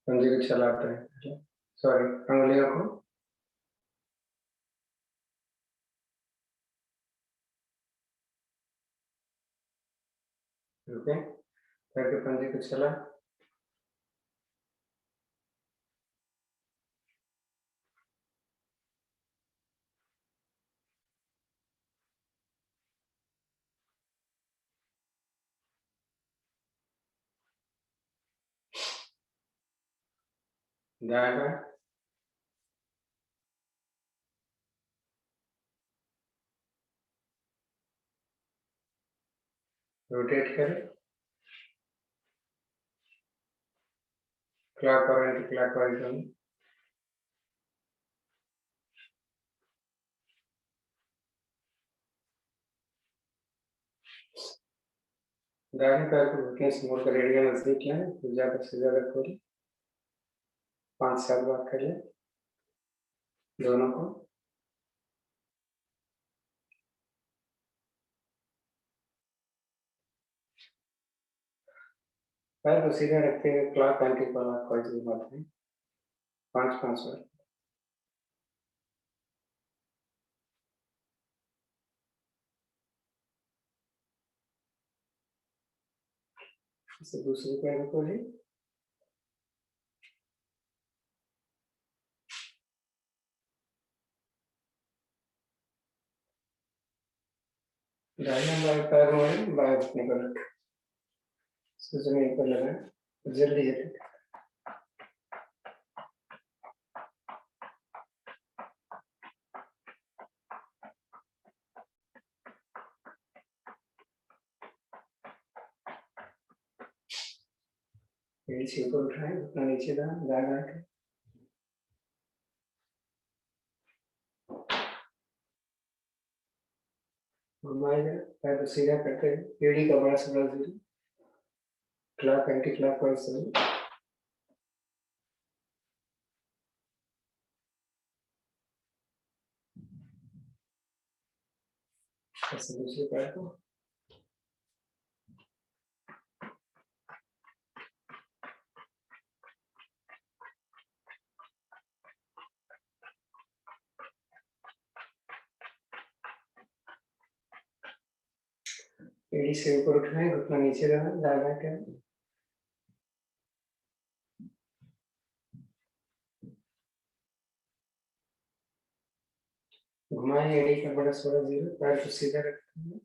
पंजे को चलाते हैं, सॉरी अंगुलियों को रुके, पैर के पंजे को चला, दाएं रोटेट करें, क्लॉक और एंटी क्लॉक वाइज दोनों, दाहिने पैर को घुटने से मोड़कर एड़ियां नजदीक लाएं, तो ज्यादा से ज्यादा खोलें, 5-7 बार कर लें दोनों को। पैर को सीधा रखते हुए क्लॉक एंटी क्लॉक वाइज घुमाते हैं 5-5 बार। इसे दूसरे पैर को भी दाहिना बाएं पैर में बाएं घुटने पर रखें, इसको जमीन पर लगाएं, जल्दी है। नीचे ऊपर उठाएं, उतना नीचे दाएं के घुमाएगा, पैर को सीधा करते हैं, एड़ी का बड़ा से बड़ा zero, clock anti clock wise सभी। ऐसे दूसरे पैर को एड़ी से ऊपर उठाएं, घुटना नीचे दाएं के घुमाएं, एड़ी का बड़ा से बड़ा जीरो, पैर को सीधा रखते हैं।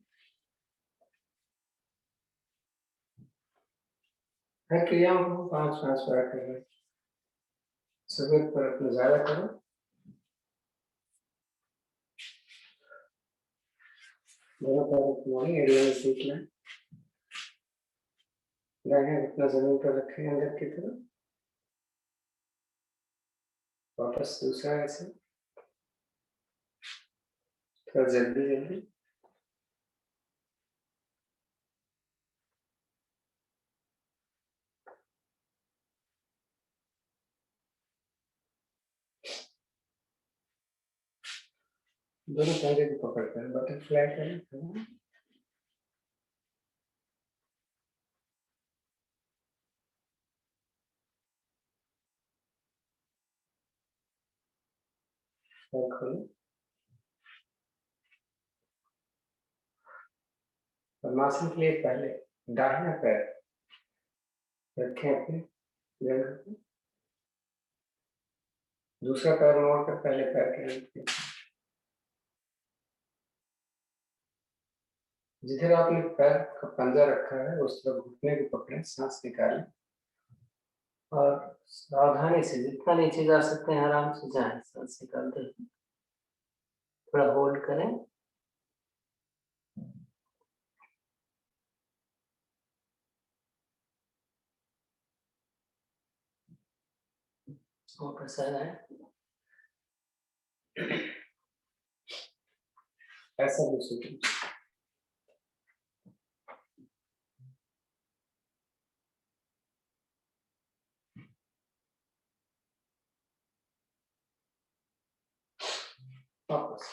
हर क्रियाओं को 5-5 बार करें, सुबह पर अपना ज्यादा करो। दोनों पैरों को मोड़ें, एड़ियां में सीख लें, दाहिना घुटना जमीन पर रखें अंदर की तरफ, वापस दूसरा ऐसे, थोड़ा जल्दी जल्दी। दोनों पंजे को पकड़कर बटरफ्लाई करें, और खोलें। पद्मासन के लिए पहले दाहिना पैर रखें अपने जगह पे, दूसरा पैर मोड़कर पहले पैर के नीचे, जिधर आपने पैर का पंजा रखा है उस तरफ घुटने को पकड़ें, सांस निकालें और सावधानी से जितना नीचे जा सकते हैं आराम से जाएं, सांस निकालते हैं, थोड़ा होल्ड करें। वापस आ जाए, ऐसा दूसरी वापस।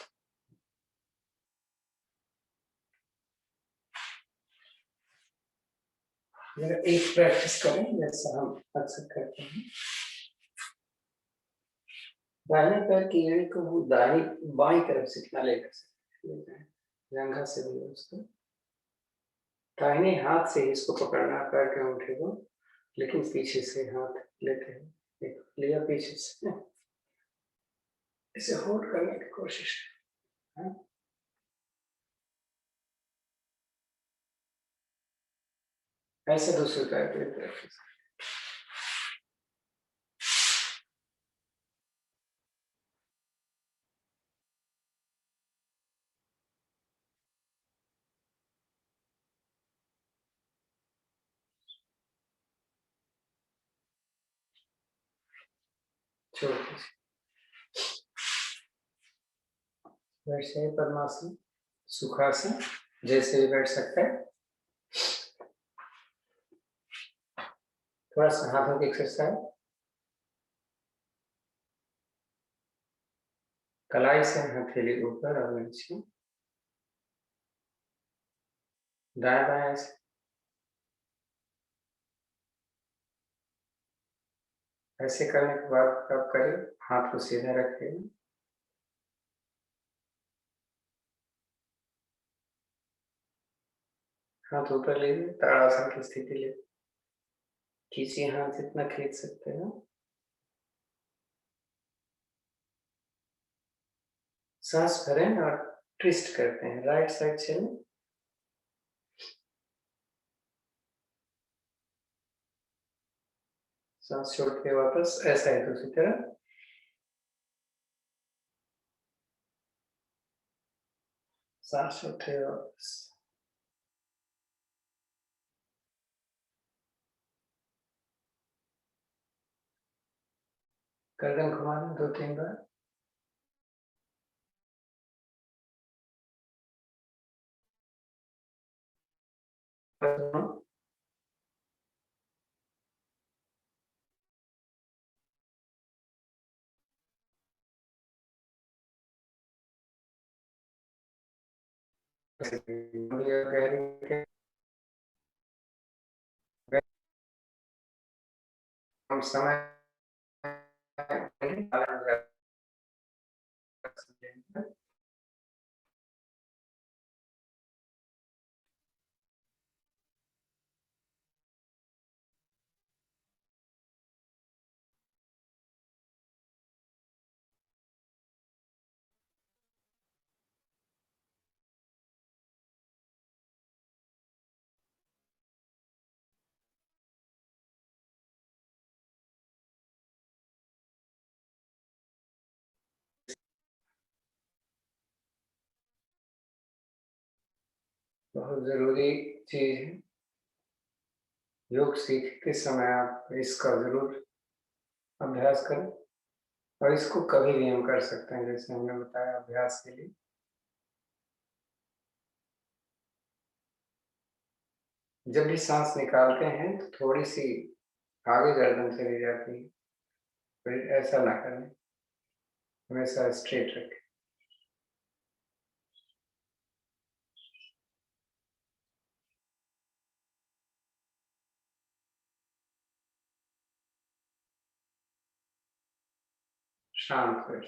जरा एक प्रैक्टिस करें जैसा हम अक्सर करते हैं। दाहिने पैर की एड़ी को वो दाहिनी बाईं तरफ से इतना लेकर जंघा से भी उसको दाहिने हाथ से इसको पकड़ना पैर के अंगूठे को, लेकिन पीछे से हाथ लेते हैं, एक लिया पीछे से, इसे होल्ड करने की कोशिश है। ऐसे दूसरे पैर की तरफ छोड़ दीजिए। वैसे पद्मासन, सुखासन, जैसे भी बैठ सकता है। थोड़ा सा हाथों की एक्सरसाइज, कलाई से हथेली ऊपर और नीचे, दाएं बाएं से। ऐसे करने के बाद आप करिए, हाथ को सीधा रखिए, हाथ ऊपर लीजिए, ताड़ासन की स्थिति ले, खींचिए हाथ जितना खींच सकते हो। सांस भरें और ट्विस्ट करते हैं, राइट साइड चलें, सांस छोड़ के वापस ऐसा है दूसरी तरफ, सांस छोड़ते वापस, गर्दन घुमा दें 2-3 बार। गहरी हम समय बहुत जरूरी चीज है, योग सीखते समय आप इसका जरूर अभ्यास करें, और इसको कभी भी हम कर सकते हैं, जैसे हमने बताया अभ्यास के लिए। जब भी सांस निकालते हैं तो थोड़ी सी आगे गर्दन चली जाती है, फिर ऐसा ना करें, हमेशा स्ट्रेट रखें। शांत बैठ,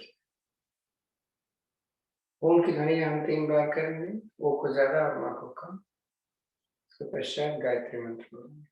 ओम की ध्वनि हम 3 बार करेंगे, ओ को ज्यादा और माँ को कम। उसके पश्चात गायत्री मंत्र बोलेंगे।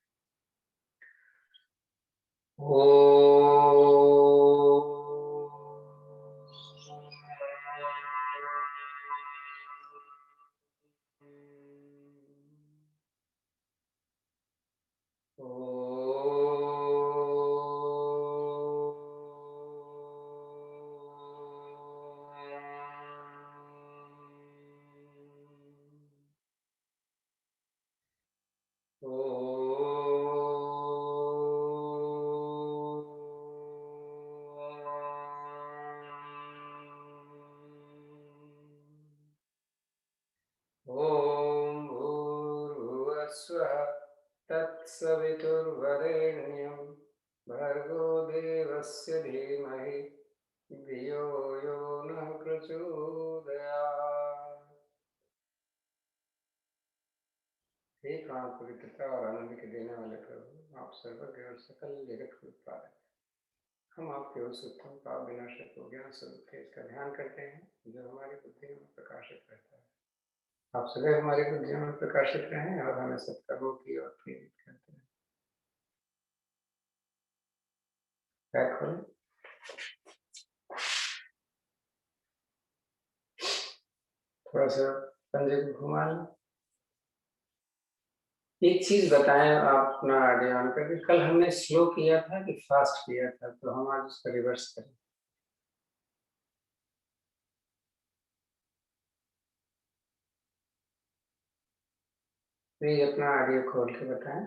ॐ भूर्भुवस्सुः तत्सवितुर्वरेण्यं भर्गो देवस्य धीमहि धियो यो नः प्रचोदयात्। हे प्राण पवित्रता और आनंद के देने वाले प्रभु, आप सर्वज्ञ और सकल जगत के उत्पादक, हम आपके उस उत्तम पाप विनाशक को ज्ञान स्वरूप तेज का ध्यान करते हैं जो हमारी बुद्धि में प्रकाशित रहता है। आप सदैव हमारी बुद्धियों में प्रकाशित रहें और हमें सत्कर्मों की ओर प्रेरित करते हैं। पैर खोलें। थोड़ा सा पंजे को घुमा लें। एक चीज बताएं आप अपना आइडिया ऑन करके, कल हमने स्लो किया था कि फास्ट किया था, तो हम आज उसका रिवर्स करें। प्लीज अपना ऑडियो खोल के बताएं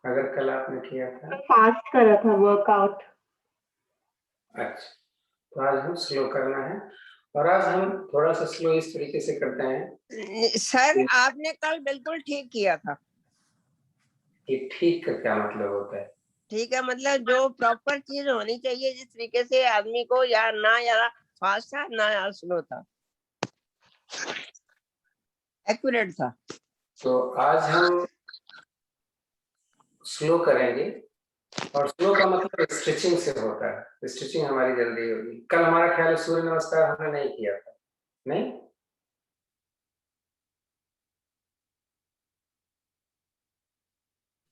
अगर कल आपने किया था। फास्ट करा था वर्कआउट। अच्छा, तो आज हम स्लो करना है और आज हम थोड़ा सा स्लो इस तरीके से करते हैं। सर आपने कल बिल्कुल ठीक किया था। कि ठीक का क्या मतलब होता है? ठीक है, मतलब जो प्रॉपर चीज होनी चाहिए, जिस तरीके से आदमी को यार ना यार फास्ट था ना यार स्लो था, एक्यूरेट था। तो आज हम स्लो करेंगे और स्लो का मतलब स्ट्रेचिंग से होता है। स्ट्रेचिंग हमारी जल्दी होगी। कल हमारा ख्याल है सूर्य नमस्कार हमने नहीं किया था, नहीं?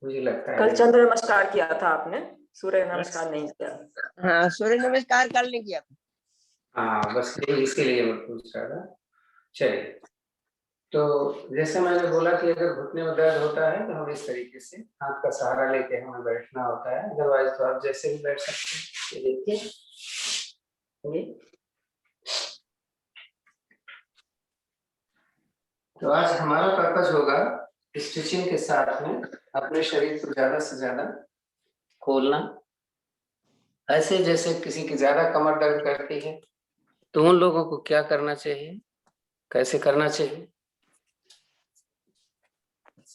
मुझे लगता है कल चंद्र नमस्कार किया था आपने, सूर्य नमस्कार नहीं किया। हाँ, सूर्य नमस्कार कल नहीं किया था। हाँ, बस इसीलिए मैं पूछ रहा था। चलिए, तो जैसे मैंने बोला कि अगर घुटने में दर्द होता है तो हम इस तरीके से हाथ का सहारा लेके हमें बैठना होता है, अदरवाइज तो आप जैसे भी बैठ सकते हैं। ये देखिए, तो आज हमारा पर्पस होगा स्टिचिंग के साथ में अपने शरीर को ज्यादा से ज्यादा खोलना। ऐसे जैसे किसी की ज्यादा कमर दर्द करती है तो उन लोगों को क्या करना चाहिए, कैसे करना चाहिए,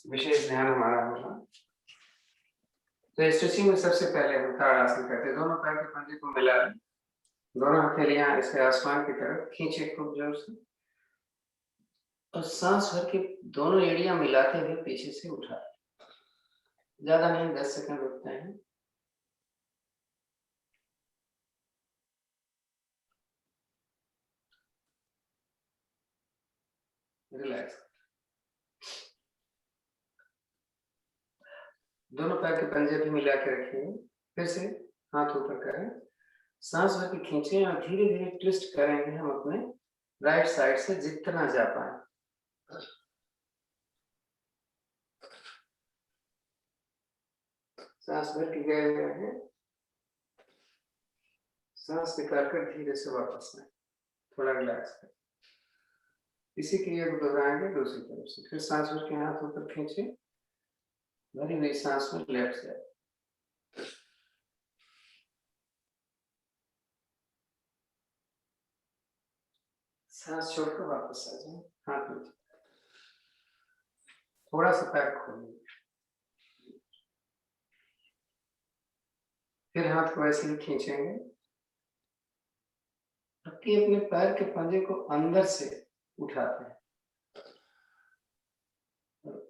विशेष ध्यान हमारा होगा। तो स्ट्रेचिंग में सबसे पहले हम ताड़ासन करते हैं। दोनों पैर के पंजे को मिला लें, दोनों हथेलियां ऐसे आसमान की तरफ खींचे खूब जोर से और सांस भर के दोनों एड़ियां मिलाते हुए पीछे से उठा। ज्यादा नहीं, 10 सेकंड रुकते हैं। रिलैक्स। दोनों पैर के पंजे भी मिला के रखेंगे। फिर से हाथ ऊपर करें, सांस भर के खींचें और धीरे धीरे ट्विस्ट करेंगे हम अपने राइट साइड से जितना जा पाए। सांस भर के गए हुए हैं, सांस निकालकर धीरे से वापस आए, थोड़ा रिलैक्स करें। इसी क्रिया को दोहराएंगे दूसरी तरफ से। फिर सांस भर के हाथ ऊपर खींचे, भरी हुई सांस में लेफ्ट साइड, सांस छोड़कर वापस आ जाए, हाथ नीचे, थोड़ा सा पैर खोलें, फिर हाथ को ऐसे ही खींचेंगे, ताकि अपने पैर के पंजे को अंदर से उठाते हैं।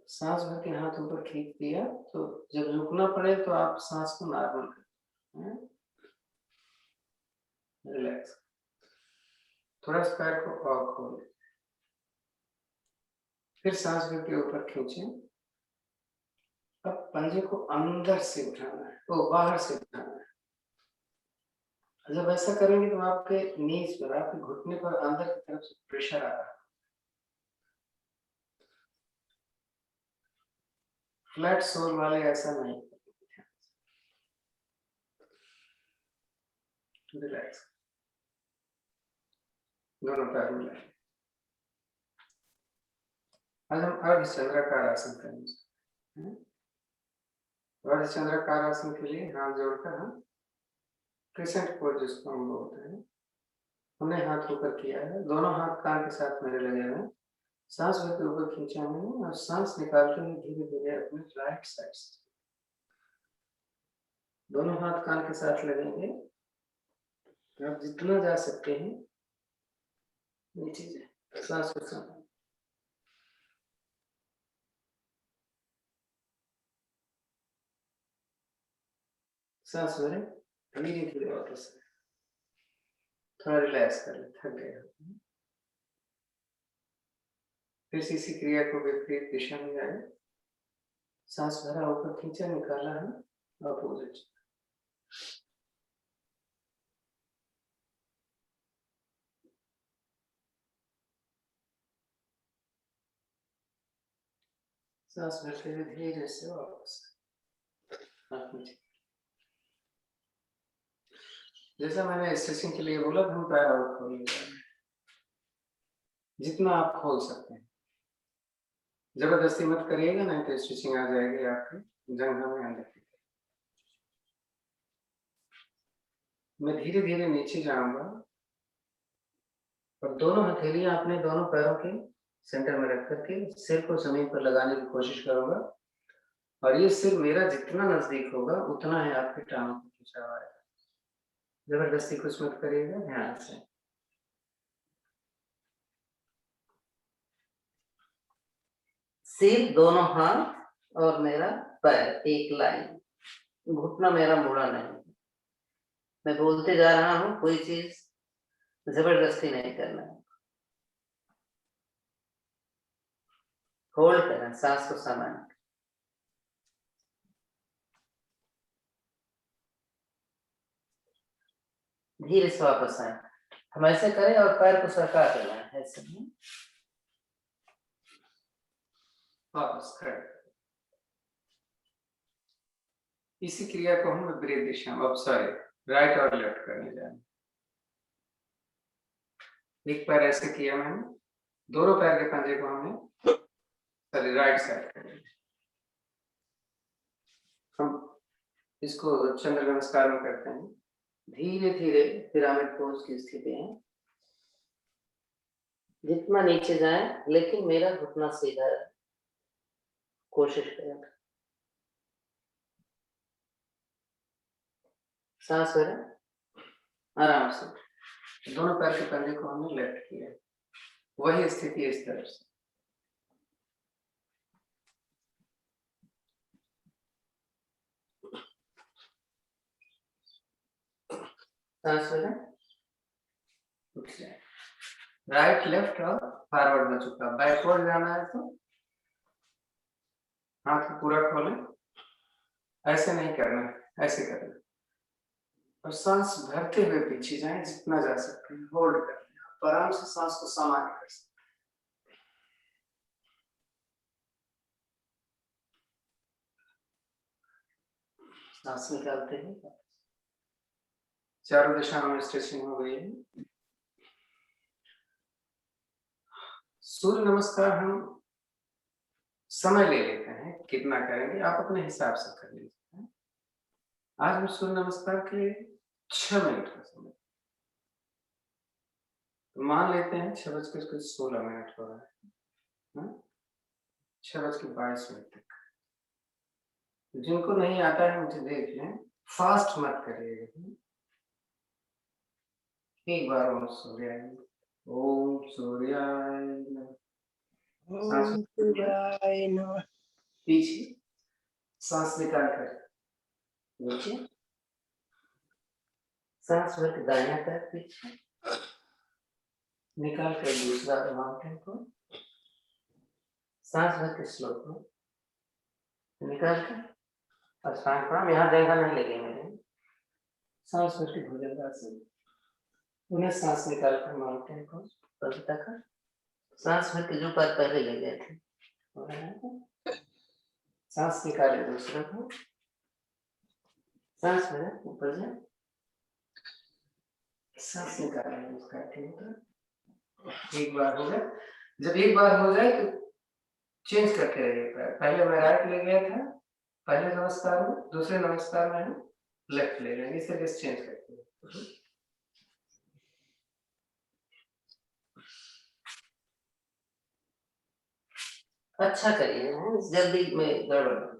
सांस भर के हाथ ऊपर खींच दिया तो जब रुकना पड़े तो आप सांस को नॉर्मल करें, रिलैक्स। थोड़ा सा पैर को और खोलें, फिर सांस भर के ऊपर खींचें। अब पंजे को अंदर से उठाना है, तो बाहर से उठाना है। जब ऐसा करेंगे तो आपके नीज पर, आपके घुटने पर अंदर की तरफ से प्रेशर आ रहा है। फ्लैट सोल वाले ऐसा नहीं। रिलैक्स, दोनों पैर मिलाएं। आज हम अर्धचंद्राकार आसन करेंगे। अर्धचंद्राकार आसन के लिए हाथ जोड़कर हम क्रिसेंट पोज जिसको हम बोलते हैं, हमने हाथ ऊपर किया है, दोनों हाथ कान के साथ मेरे लगे हुए हैं। सांस भर के ऊपर खींचा मैंने और सांस निकालते हुए धीरे धीरे अपने राइट साइड से दोनों हाथ कान के साथ लगेंगे। आप जितना जा सकते हैं नीचे जाए, सांस को संभालें। सांस भरे, धीरे धीरे वापस थोड़ा रिलैक्स कर ले, थक गए हो। फिर से इसी क्रिया को विपरीत दिशा में जाए। सांस भरा, ऊपर खींचा, निकाला है अपोजिट। सांस भरते हुए धीरे से वापस हाथ नीचे। जैसा मैंने स्ट्रेचिंग के लिए बोला था, हम पैर और खोल लेंगे जितना आप खोल सकते हैं। जबरदस्ती मत करिएगा, नहीं तो स्टिचिंग आ जाएगी आपके जंघा में अंदर की। मैं धीरे धीरे नीचे जाऊंगा और दोनों हथेलियां अपने दोनों पैरों के सेंटर में रख करके सिर को जमीन पर लगाने की कोशिश करूंगा, और ये सिर मेरा जितना नजदीक होगा उतना है आपके टांगों को खिंचाव आएगा। जबरदस्ती कुछ मत करिएगा, ध्यान से। सिर, दोनों हाथ और मेरा पैर एक लाइन, घुटना मेरा मुड़ा नहीं। मैं बोलते जा रहा हूँ, कोई चीज जबरदस्ती नहीं करना है। होल्ड करना, सांस को सामान्य। धीरे से वापस आए। हम ऐसे करें और पैर को सरका देना है, ऐसे नहीं। वापस खड़े। इसी क्रिया को हम विपरीत दिशा में, सॉरी, राइट और लेफ्ट करने जाएंगे। एक पैर ऐसे किया मैंने, दोनों पैर के पंजे को हमने सॉरी राइट साइड करेंगे। हम इसको चंद्र नमस्कार में करते हैं। धीरे धीरे पिरामिड पोज की स्थिति है। जितना नीचे जाए लेकिन मेरा घुटना सीधा है, कोशिश करें। सांस भरें आराम से। दोनों पैर के पंजे को हमने लेफ्ट किया, वही स्थिति इस तरफ से। सांस भरें, राइट लेफ्ट और फॉरवर्ड में झुका। बैकवर्ड जाना है तो हाथ को पूरा खोलें, ऐसे नहीं करना है, ऐसे करना है। और सांस भरते हुए पीछे जाएं, जितना जा सकते हैं होल्ड कर लें। आराम से सांस को सामान्य कर सकते हैं। सांस निकालते हैं। चारों दिशाओं में स्ट्रेचिंग हो गई है। सूर्य नमस्कार हम समय ले लेते हैं, कितना करेंगे आप अपने हिसाब से कर लीजिए। आज हम सूर्य नमस्कार के लिए 6 मिनट का समय, तो मान लेते हैं 6:16 हो रहा है, 6:22 तक। जिनको नहीं आता है मुझे देख लें, फास्ट मत करिएगा। एक बार ओम सूर्याय नमः, ओम सूर्याय नमः। ओम शिवाय नमः। पीछे सांस निकाल कर नीचे, सांस भर के दाहिना पैर पीछे निकाल कर दूसरा माउंटेन को, सांस भर के स्लो में निकाल कर अष्टांग प्राणायाम। यहाँ जगह नहीं लगे मेरे। सांस भर के भुजंगासन, उन्हें सांस निकाल कर माउंटेन को पलटा कर, सांस भर के जो पैर पहले ले गए थे, सांस निकाले दूसरा को, सांस भरे ऊपर जाए, सांस निकाले उसका ठीक। एक बार हो गया। जब एक बार हो जाए तो चेंज करते रहिए पैर। पहले मैं राइट ले गया था पहले नमस्कार में, दूसरे नमस्कार में हम लेफ्ट ले लेंगे। इस तरीके से चेंज करते हैं। अच्छा करिए, जल्दी में गड़बड़।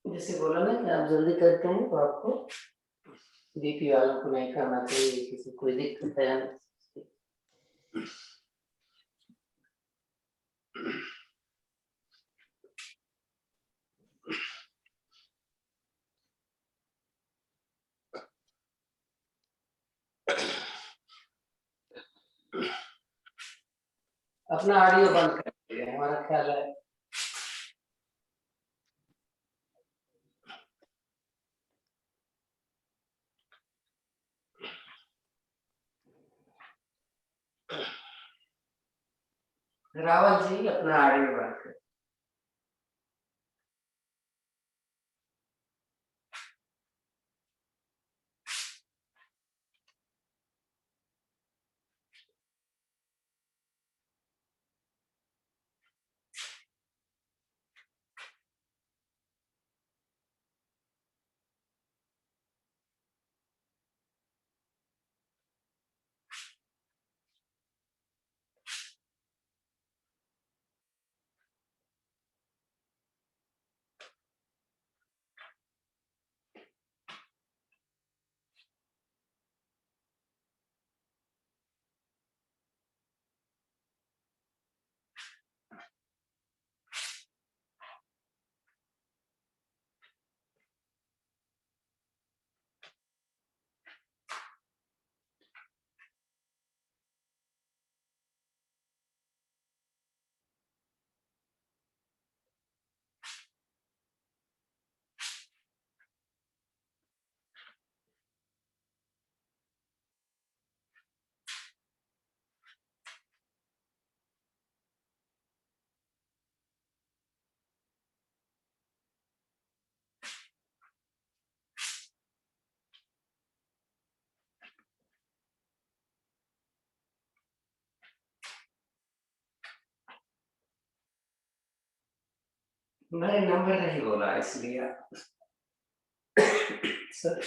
जैसे बोला ना कि आप जल्दी करते हैं तो आपको बीपी वालों को नहीं करना चाहिए, किसी कोई दिक्कत है। अपना ऑडियो बंद कर दिया, हमारा ख्याल है। रावल जी अपना ऑडियो बंद कर। मैंने नंबर नहीं बोला इसलिए सर।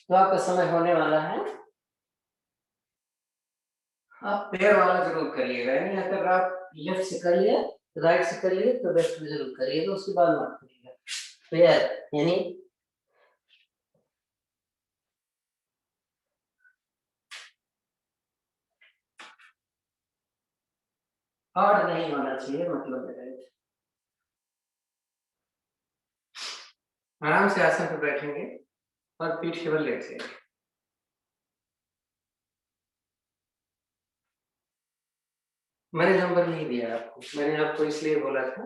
तो आपका समय होने वाला है। आप पैर वाला जरूर करिएगा, नहीं अगर आप लेफ्ट से कर लिए राइट से कर लिए तो लेफ्ट में जरूर करिए, तो उसके बाद मत करिएगा। क्लियर? यानी हार्ड नहीं होना चाहिए, मतलब है। आराम से आसन पर बैठेंगे और पीठ केवल लेट जाएगी। मैंने नंबर नहीं दिया आपको, मैंने आपको इसलिए बोला था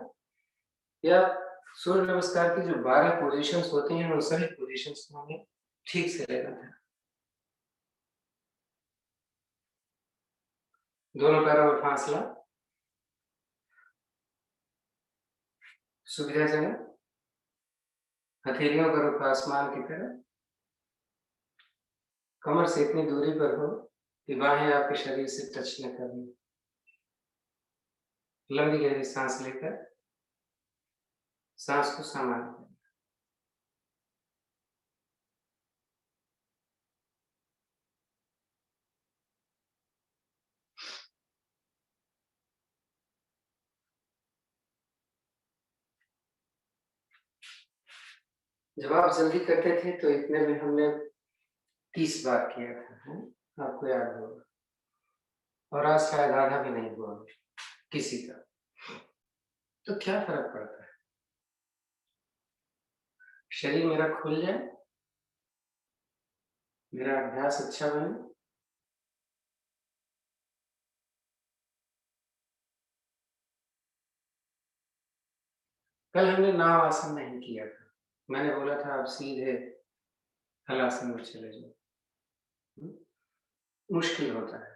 कि आप सूर्य नमस्कार की जो 12 पोजीशंस होती हैं उन सभी पोजीशंस को हमें ठीक से लेना था। दोनों पैरों में फासला सुविधाजनक, हथेलियों का रुख आसमान की तरफ, कमर से इतनी दूरी पर हो कि बाहें आपके शरीर से टच न करें। लंबी गहरी सांस लेकर सांस को सामान्य करें। जब आप जल्दी करते थे तो इतने में हमने 30 बार किया था, है? आपको याद होगा। और आज शायद आधा भी नहीं हुआ किसी का। तो क्या फर्क पड़ता है? शरीर मेरा खुल जाए, मेरा अभ्यास अच्छा बने, कल हमने नाव आसन नहीं किया था। मैंने बोला था आप सीधे हलासन में चले जाओ, मुश्किल होता है।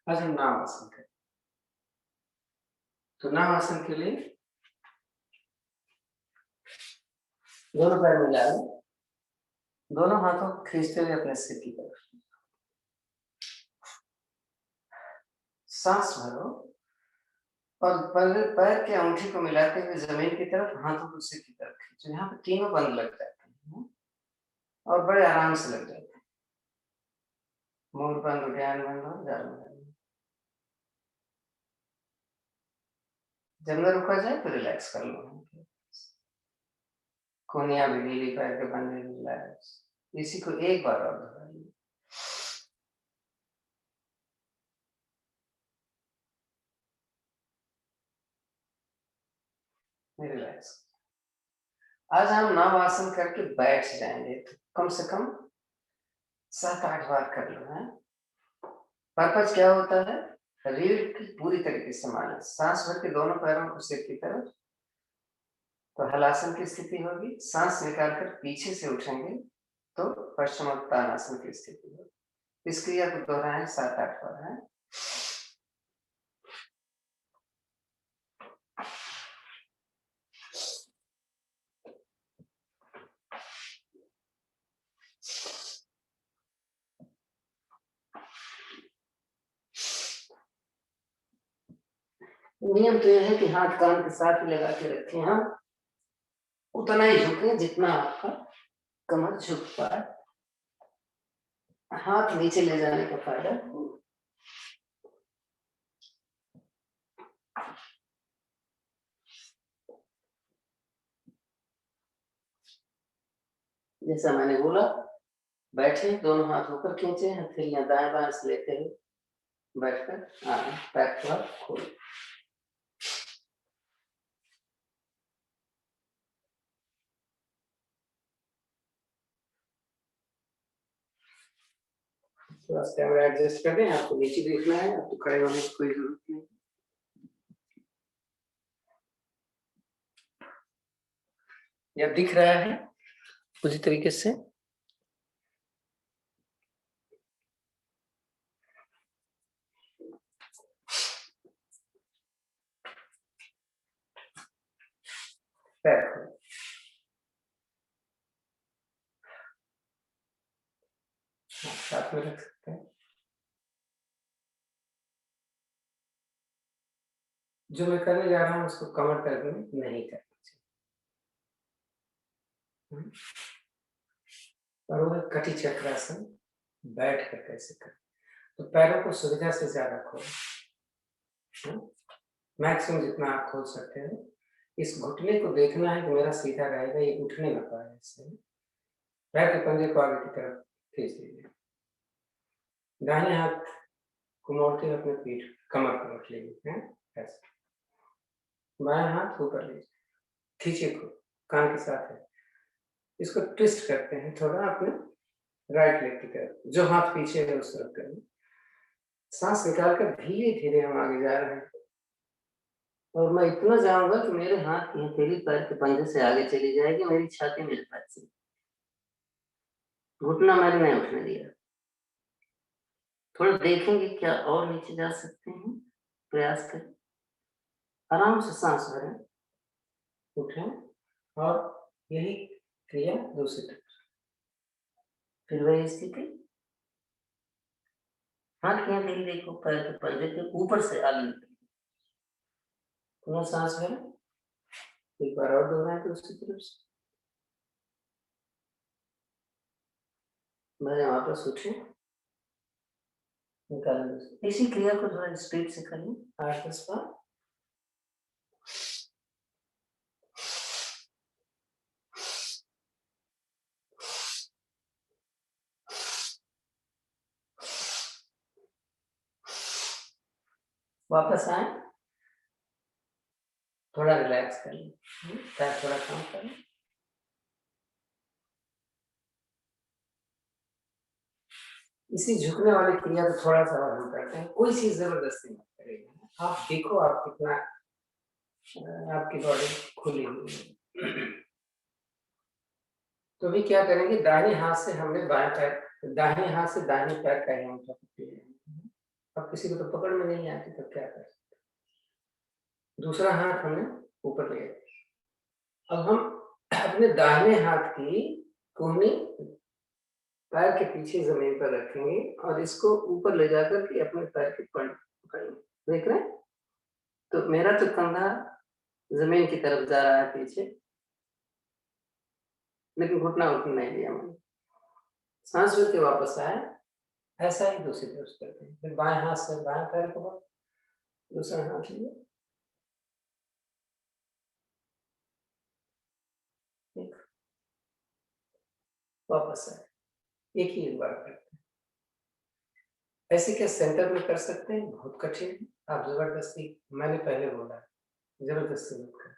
आज हम नाव आसन करें। तो नाव आसन के लिए दोनों पैर मिला लें, दोनों हाथों को खींचते हुए अपने सिर की तरफ सांस भरो और पैर के अंगूठी को मिलाते हुए जमीन की तरफ, हाथों को सिर की तरफ खींचो। यहाँ पे तीनों बंद लग जाते हैं और बड़े आराम से लग जाते हैं। मूल बंद, उद्यान बंद और जाल बंद। जब न रुका जाए तो रिलैक्स कर लो। कोनिया भी ढीली, पैर के बंधे रिलैक्स। इसी को एक बार और दोहराइए। रिलैक्स। आज हम नाव आसन करके बैठ जाएंगे, तो कम से कम 7-8 बार कर लो। है पर्पज क्या होता है? रीढ़ की पूरी तरीके से माने, सांस भर के दोनों पैरों को सिर की तरफ, तो हलासन की स्थिति होगी। सांस निकालकर पीछे से उठेंगे तो पश्चिमोत्तानासन की स्थिति होगी। इस क्रिया को दोहराएं 7-8 बार। है नियम तो यह है कि हाथ कान के साथ ही लगा के रखें। हम उतना ही झुकें जितना आपका कमर झुक पाए। हाथ नीचे ले जाने का फायदा, जैसा मैंने बोला, बैठे, दोनों हाथ ऊपर खींचे, हथेलियां दाएं बाएं से लेते हुए बैठकर पैर थोड़ा खोलें। थोड़ा कैमरा एडजस्ट कर दें, आपको नीचे देखना है, आपको खड़े होने की कोई जरूरत नहीं। यह दिख रहा है उसी तरीके से। पैर खोलें। साथ में रख सकते हैं। जो मैं करने जा रहा हूँ उसको कमर दर्द में नहीं करना चाहिए। और वो कटी चक्रासन बैठ कर कैसे करें, तो पैरों को सुविधा से ज्यादा खोलें। मैक्सिमम जितना आप खोल सकते हैं। इस घुटने को देखना है कि मेरा सीधा रहेगा, ये उठने ना पाए इससे। पैर के पंजे को आगे की तरफ खींच लीजिए। दाहिने हाथ को मोड़ते हुए अपने पीठ कमर पर रख लीजिए, हैं ऐसे। बायां हाथ ऊपर लीजिए, खींचिए को कान के साथ है। इसको ट्विस्ट करते हैं थोड़ा अपने राइट लेग की तरफ, जो हाथ पीछे है उस तरफ करें। सांस निकालकर धीरे धीरे हम आगे जा रहे हैं और मैं इतना जाऊंगा कि मेरे हाथ की हथेली पैर के पंजे से आगे चली जाएगी, मेरी छाती मेरे पैर से। घुटना मैंने नहीं उठने दिया। थोड़ा देखेंगे क्या और नीचे जा सकते हैं, प्रयास करें। आराम से सांस भरें, उठें और यही क्रिया दूसरी तरफ। फिर वही स्थिति, हाथ की हथेली देखो पैर के पंजे के ऊपर से आगे निकले। पुनः सांस भरें, एक बार और दोहराएं दूसरी तरफ से। मैंने वापस उठे, निकालें। इसी क्रिया को थोड़ा स्पीड से करें, 8-10 बार। वापस आए, थोड़ा रिलैक्स कर लें, पैर थोड़ा कम करें। इसी झुकने वाली क्रिया को थोड़ा सा और हम करते हैं। कोई चीज जबरदस्ती मत करिएगा, आप देखो आप कितना आपकी बॉडी खुली हुई है। तो भी क्या करेंगे, दाहिने हाथ से हमने बाएं पैर, दाहिने हाथ से दाहिने पैर का ही अंगूठा पकड़ लिया। अब किसी को तो पकड़ में नहीं आती तो क्या कर सकते, दूसरा हाथ हमने ऊपर लिया। अब हम अपने दाहिने हाथ की कोहनी पैर के पीछे जमीन पर रखेंगे और इसको ऊपर ले जाकर के अपने पैर के पंख पकड़ेंगे। देख रहे हैं? तो मेरा तो कंधा जमीन की तरफ जा रहा है पीछे, लेकिन घुटना उठने नहीं दिया मैंने। सांस लेके वापस आए, ऐसा ही दूसरी तरफ करते हैं। फिर बाएं हाथ से बाएं पैर को, दूसरा हाथ लिए, वापस आए। एक ही एक बार करते हैं। ऐसे क्या सेंटर में कर सकते हैं? बहुत कठिन है। आप जबरदस्ती, मैंने पहले बोला जबरदस्ती मत कर।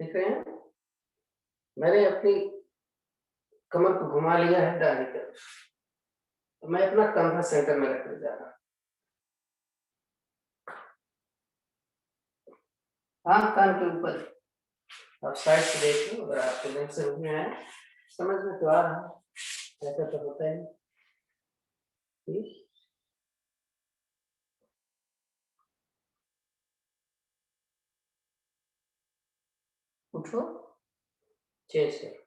देख रहे हैं, मैंने अपनी कमर को घुमा लिया है दाहिनी तरफ, तो मैं अपना कंधा सेंटर में रखने जा रहा हूँ। आंख कान के ऊपर, आप साइड से देख लो, अगर आपको नहीं समझ में आए, समझ में तो आ रहा है, ऐसा तो होता है। ठीक, उठो, चेंज करो,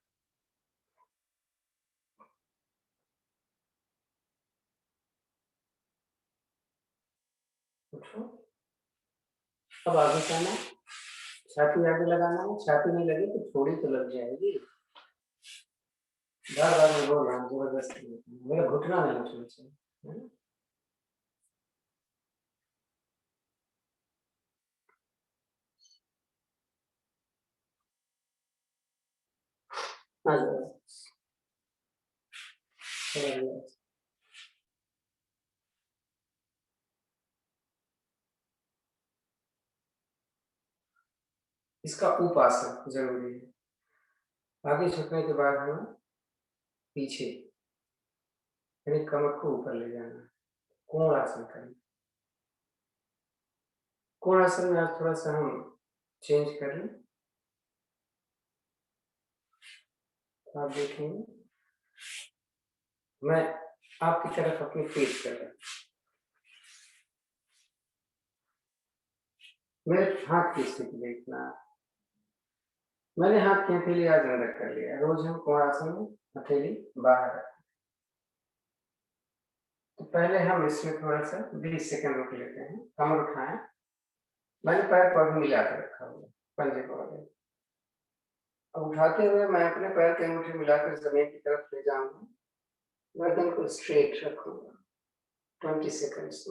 उठो। अब आगे जाना, छाती आगे लगाना है। छाती नहीं लगी तो थोड़ी तो लग जाएगी। बार बार मैं बोल रहा हूँ जबरदस्ती, मेरा घुटना नहीं उठना चाहिए, है ना? आ जाओ, इसका उपासन जरूरी है। आगे झुकने के बाद हमें पीछे यानी कमर को ऊपर ले जाना है, कोण आसन करें। कोण आसन में आज थोड़ा सा हम चेंज कर लें। आप देखेंगे मैं आपकी तरफ अपनी फेस कर रहा हूं, मेरे हाथ की स्थिति देखना। मैंने हाथ की हथेली आज अंदर कर लिया। रोज हम कोण आसन में हथेली बाहर रखें। तो पहले हम इसमें थोड़ा सा 20 सेकंड रुक लेते हैं। कमर उठाएं, मैंने पैर को अभी मिला के रखा हुआ, पंजे को आगे। अब उठाते हुए मैं अपने पैर के अंगूठे मिलाकर जमीन की तरफ ले जाऊंगा, गर्दन को स्ट्रेट रखूंगा। 20 सेकंड्स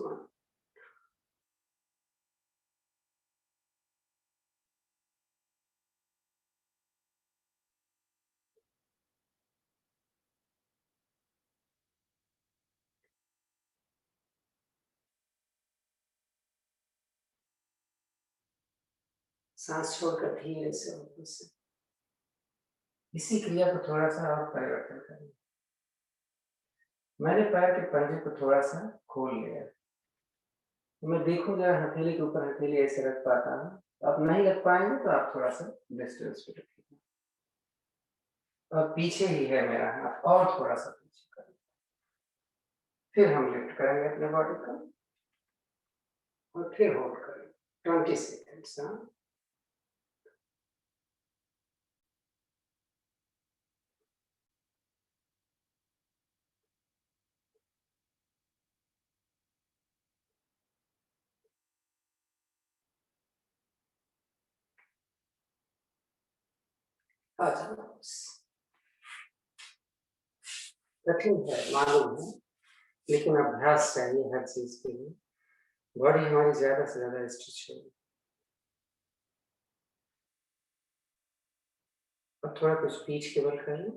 सांस छोड़कर धीरे से ऊपर से। इसी क्रिया को थोड़ा सा और परिवर्तन करें। मैंने पैर के पंजे को थोड़ा सा खोल लिया। मैं देखूंगा हथेली के ऊपर हथेली ऐसे रख पाता हूँ। आप नहीं रख पाएंगे तो आप थोड़ा सा डिस्टेंस पे रखिए। और पीछे ही है मेरा हाथ, और थोड़ा सा पीछे करें। फिर हम लिफ्ट करेंगे अपने बॉडी को और फिर होल्ड करें 20 सेकेंड्स। कठिन है मालूम है, लेकिन अभ्यास चाहिए हर चीज के लिए। बॉडी हमारी ज्यादा से ज्यादा स्ट्रेच होगी। अब थोड़ा कुछ पीठ के बल कर लें।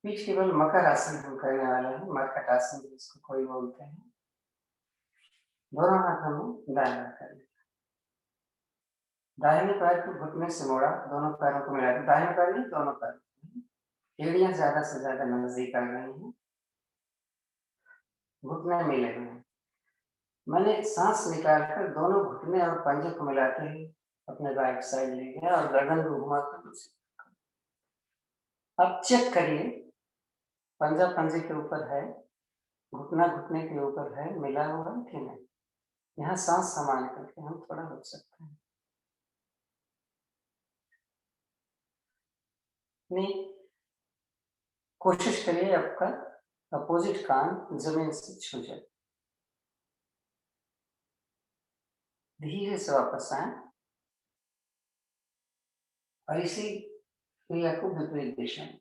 पीठ के बल मकर आसन हम करने वाले हैं। मरकट आसन जिसको कोई बोलते हैं। दोनों हाथ हमें दाएं कर लें। दाहिने पैर को घुटने से मोड़ा, दोनों पैरों को मिला के दाहिने पैर नहीं दोनों पैर। एड़ियां ज्यादा से ज्यादा नजदीक आ गई हैं, घुटने मिले हुए हैं। मैंने सांस निकालकर दोनों घुटने और पंजे को मिलाते ही अपने राइट साइड ले गया और गर्दन को घुमाकर दूसरी। अब चेक करिए, पंजा पंजे के ऊपर है, घुटना घुटने के ऊपर है, मिला हुआ है कि नहीं। यहाँ सांस संभाल करके हम थोड़ा रुक सकते हैं। नहीं, कोशिश करिए आपका अपोजिट कान जमीन से छू जाए। धीरे से वापस आए और इसी क्रिया को विपरीत दिशा में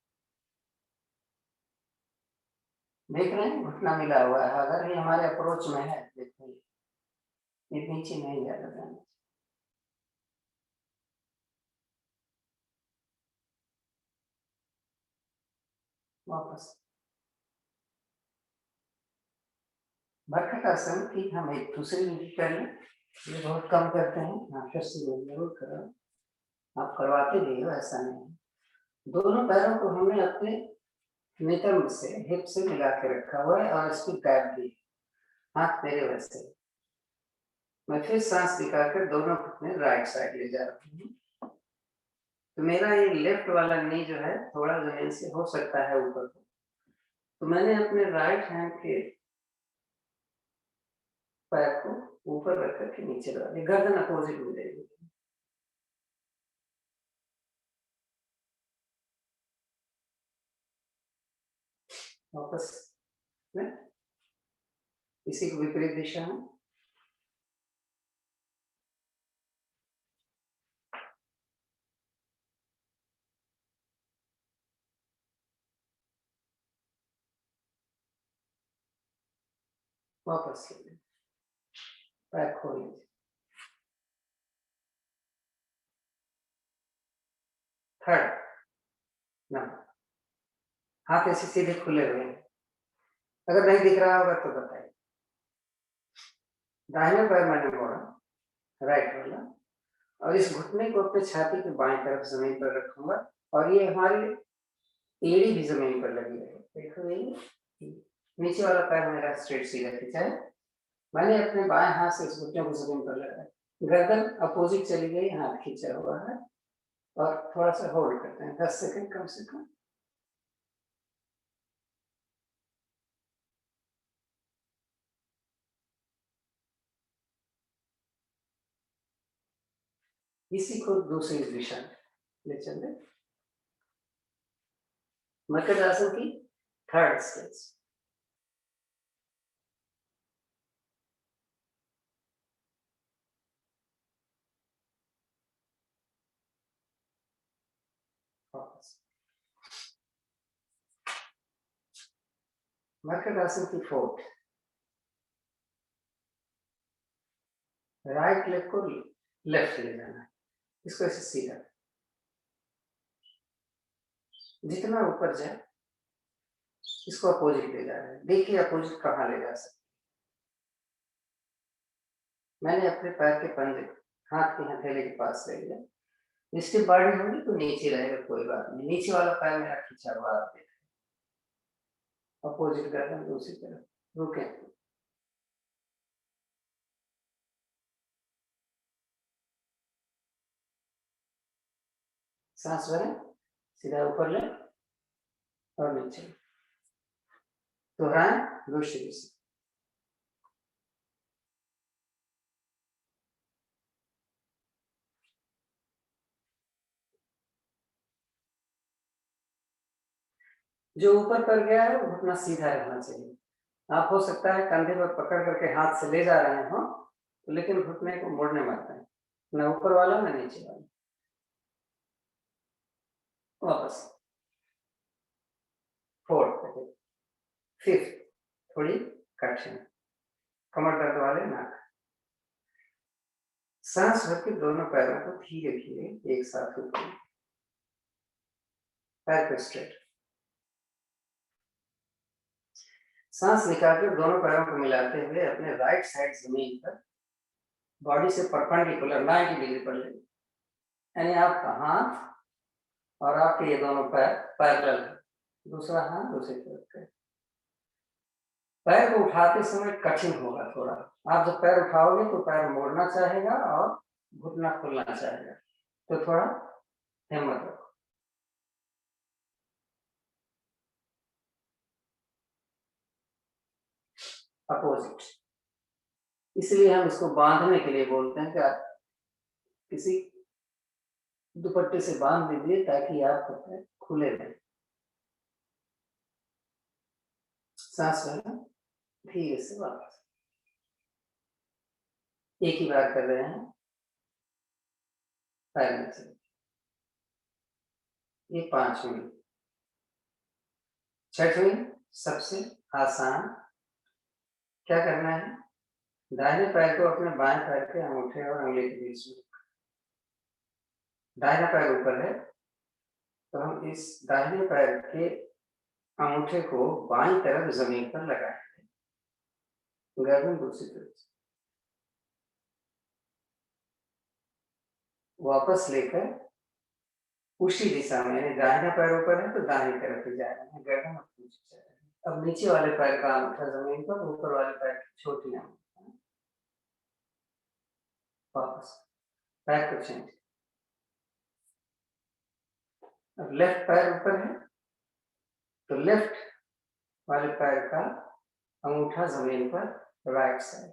देख रहे हैं। घुटना मिला हुआ है, अगर ये हमारे अप्रोच में है, देखिए ये नीचे नहीं ज्यादा जाना। वापस मरकट आसन की हम एक दूसरी विधि कर लें। ये बहुत कम करते हैं, हाँ फिर से जरूर करो। आप करवाते भी हो, ऐसा नहीं। दोनों पैरों को हमने अपने नितंब से, हिप से मिला के रखा हुआ है और इसको गैप दी। हाथ मेरे वैसे। मैं फिर सांस निकालकर दोनों घुटने राइट साइड ले जा रहा हूँ। तो मेरा ये लेफ्ट वाला नी जो है थोड़ा जमीन से हो सकता है ऊपर को। तो मैंने अपने राइट हैंड के पैर को ऊपर रख करके नीचे लगा दिया। गर्दन अपोजिट में देगी। वापस इसी को विपरीत दिशा में। वापस पैर खोल लीजिए। थर्ड नंबर, हाथ ऐसे सीधे खुले हुए हैं। अगर नहीं दिख रहा होगा तो बताइए। दाहिने पैर मैंने मोड़ा, राइट वाला, और इस घुटने को अपने छाती के बाएं तरफ जमीन पर रखूंगा और ये हमारी एड़ी भी जमीन पर लगी है। देखो ये नीचे वाला पैर मेरा स्ट्रेट सीधा खींचा है। मैंने अपने बाएं हाथ से इस घुटने को जमीन पर लगाया। गर्दन अपोजिट चली गई, हाथ खींचा हुआ है और थोड़ा सा होल्ड करते हैं 10 सेकंड कम से कम। इसी को दूसरी दिशा में ले चले। मकर आसन की थर्ड स्टेज। मकर आसन की फोर्थ। राइट लेग को लेफ्ट ले जाना है, इसको ऐसे सीधा, जितना ऊपर जाए इसको अपोजिट ले जा रहे हैं। देखिए अपोजिट कहाँ ले जा सकते। मैंने अपने पैर के पंजे हाथ के हथेली के पास ले लिया। इसकी बॉडी होगी तो नीचे रहेगा, कोई बात नहीं। नीचे वाला पैर मेरा खींचा हुआ आप देख, अपोजिट गर्दन दूसरी तरफ। रुके, सांस भरें, सीधा ऊपर ले और नीचे दोहराएं दूसरी दिशा। जो ऊपर कर गया है वो घुटना सीधा रहना चाहिए। आप हो सकता है कंधे पर पकड़ करके हाथ से ले जा रहे हो, तो लेकिन घुटने को मोड़ने मत दें, ना ऊपर वाला ना नीचे वाला। वापस 4th 5th थोड़ी कठिन, कमर दर्द वाले ना। सांस भर के दोनों पैरों को धीरे धीरे एक साथ ऊपर, पैर को स्ट्रेट। सांस निकालकर दोनों पैरों को मिलाते हुए अपने राइट साइड जमीन पर बॉडी से परपेंडिकुलर 90 डिग्री पर ले, यानी आपका हाथ और आपके ये दोनों पैर पैरेलल है। दूसरा हाथ दूसरी तरफ पे। पैर को उठाते समय कठिन होगा थोड़ा। आप जब पैर उठाओगे तो पैर मोड़ना चाहेगा और घुटना खुलना चाहेगा, तो थोड़ा हिम्मत रखो। अपोजिट, इसलिए हम इसको बांधने के लिए बोलते हैं कि आप किसी दुपट्टे से बांध दीजिए ताकि आपका पैर खुले रहे। सांस लेना धीरे से वापस, एक ही बार कर रहे हैं। पैर नीचे, ये 5 मिनट। 6वीं सबसे आसान, क्या करना है, दाहिने पैर को अपने बाएं पैर के अंगूठे और उंगली के बीच में, दाहिना पैर ऊपर है तो हम इस दाहिने पैर के अंगूठे को बाईं तरफ जमीन पर लगाएंगे, गर्दन दूसरी तरफ। वापस लेकर उसी दिशा में, यानी दाहिना पैर ऊपर है तो दाहिनी तरफ ही जा रहे हैं, गर्दन नीचे जा रहे हैं। अब नीचे वाले पैर का अंगूठा जमीन पर, ऊपर वाले पैर की छोटी अंगूठा वापस, पैर को चेंज। अब लेफ्ट पैर ऊपर है तो लेफ्ट वाले पैर का अंगूठा जमीन पर, राइट साइड।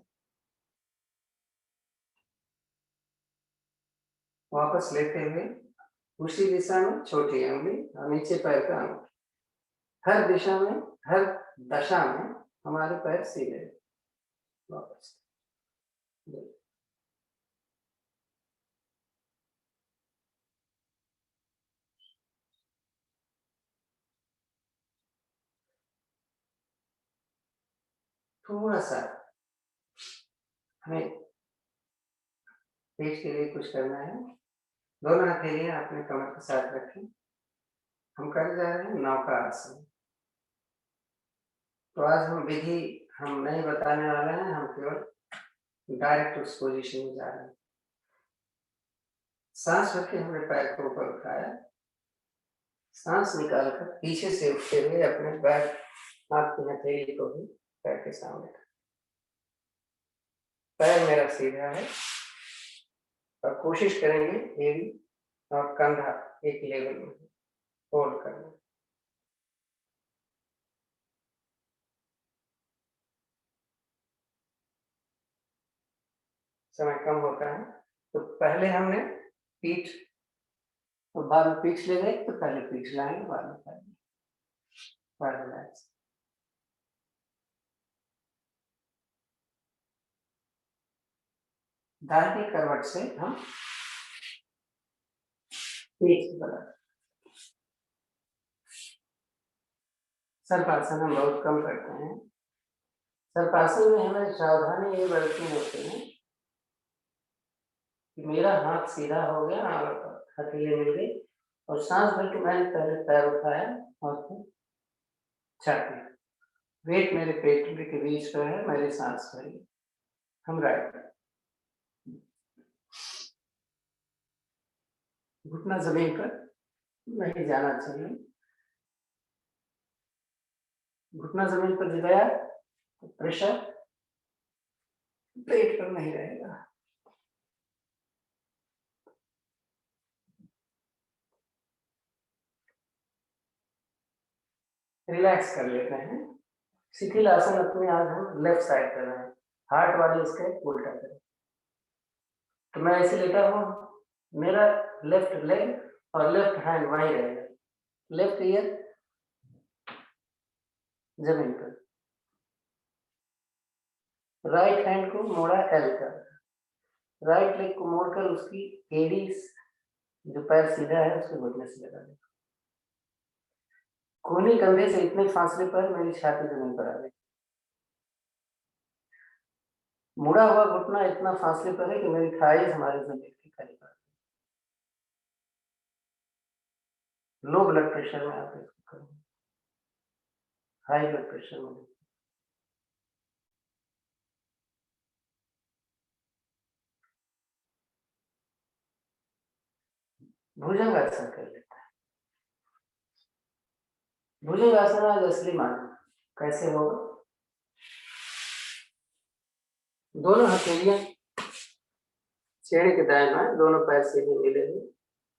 वापस लेते हुए उसी दिशा में छोटी उंगली और नीचे पैर का अंगूठा। हर दिशा में, हर दशा में हमारे पैर सीधे। वापस थोड़ा सा हमें पेट के लिए कुछ करना है। दोनों हथेलियां अपने कमर के साथ रखें। हम कर जा रहे हैं नौका आसन। तो आज हम विधि हम नहीं बताने वाले हैं, हम केवल डायरेक्ट उस पोजीशन में जा रहे हैं। सांस रख के हमने पैर को ऊपर उठाया, सांस निकालकर पीछे से उठते हुए अपने पैर, हाथ की हथेली को भी पैर के सामने। पैर मेरा सीधा है और कोशिश करेंगे एड़ी और कंधा एक लेवल में होल्ड करना। समय कम होता है तो पहले हमने पीठ, तो बाद में पीठ ले गए तो पहले पीठ लाएंगे, बाद में पैर रिलैक्स। दाहिनी करवट से हम पीठ बना। सर्पासन हम बहुत कम करते हैं। सर्पासन में हमें सावधानी ये बरतनी होती है कि मेरा हाथ सीधा हो गया और हथेली मिल गई और सांस भर के मैंने पहले पैर उठाया और फिर छाती, वेट मेरे पेट के बीच पर है, मेरी सांस भरी, हम राइट, घुटना जमीन पर नहीं जाना चाहिए, घुटना जमीन पर गिराया तो प्रेशर पेट पर नहीं रहेगा। रिलैक्स कर लेते हैं। शिथिल आसन अपने आज हम लेफ्ट साइड कर रहे हैं, हार्ट वाले इसके उल्टा करें। तो मैं ऐसे लेटा हूँ, मेरा लेफ्ट लेग और लेफ्ट हैंड वहीं रहेगा, लेफ्ट ईयर जमीन पर, राइट हैंड को मोड़ा एल कर, राइट लेग को मोड़कर उसकी एडी जो पैर सीधा है उसके घुटने से लगा दे। कोहनी कंधे से इतने फासले पर मेरी छाती जमीन पर आ गई, मुड़ा हुआ घुटना इतना फासले पर है कि मेरी थाईज हमारे जमीन के करीब आ गई। लो ब्लड प्रेशर में आप इसको करें, हाई ब्लड प्रेशर में भुजंगासन कर लेते हैं। भुजंगासन आज असली माना कैसे होगा, दोनों हथेलियां चेहरे के दाएं बाएं, दोनों पैर सीधे मिले हुए,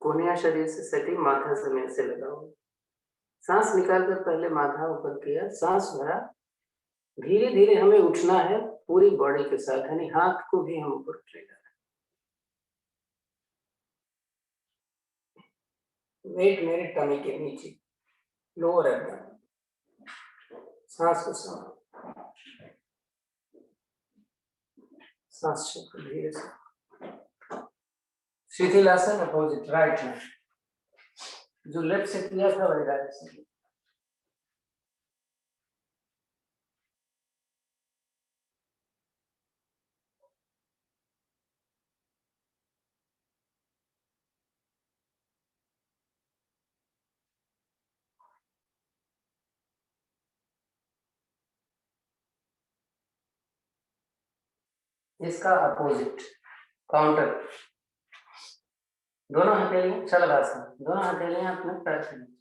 कोहनियां शरीर से सटी, माथा जमीन से लगा हुआ। सांस निकालकर पहले माथा ऊपर किया, सांस भरा, धीरे धीरे हमें उठना है पूरी बॉडी के साथ, यानी हाथ को भी हम ऊपर उठेगा। वेट मेरे टमी के नीचे, लोअर एब्डोमेन, सांस को संभाल, सांस छोड़ धीरे से। शिथिल आसन अपोजिट राइट में, जो लेफ्ट से किया था वही राइट से। इसका अपोजिट काउंटर, दोनों हथेलियां शलभासन, दोनों हथेलियां अपने पैर से नीचे,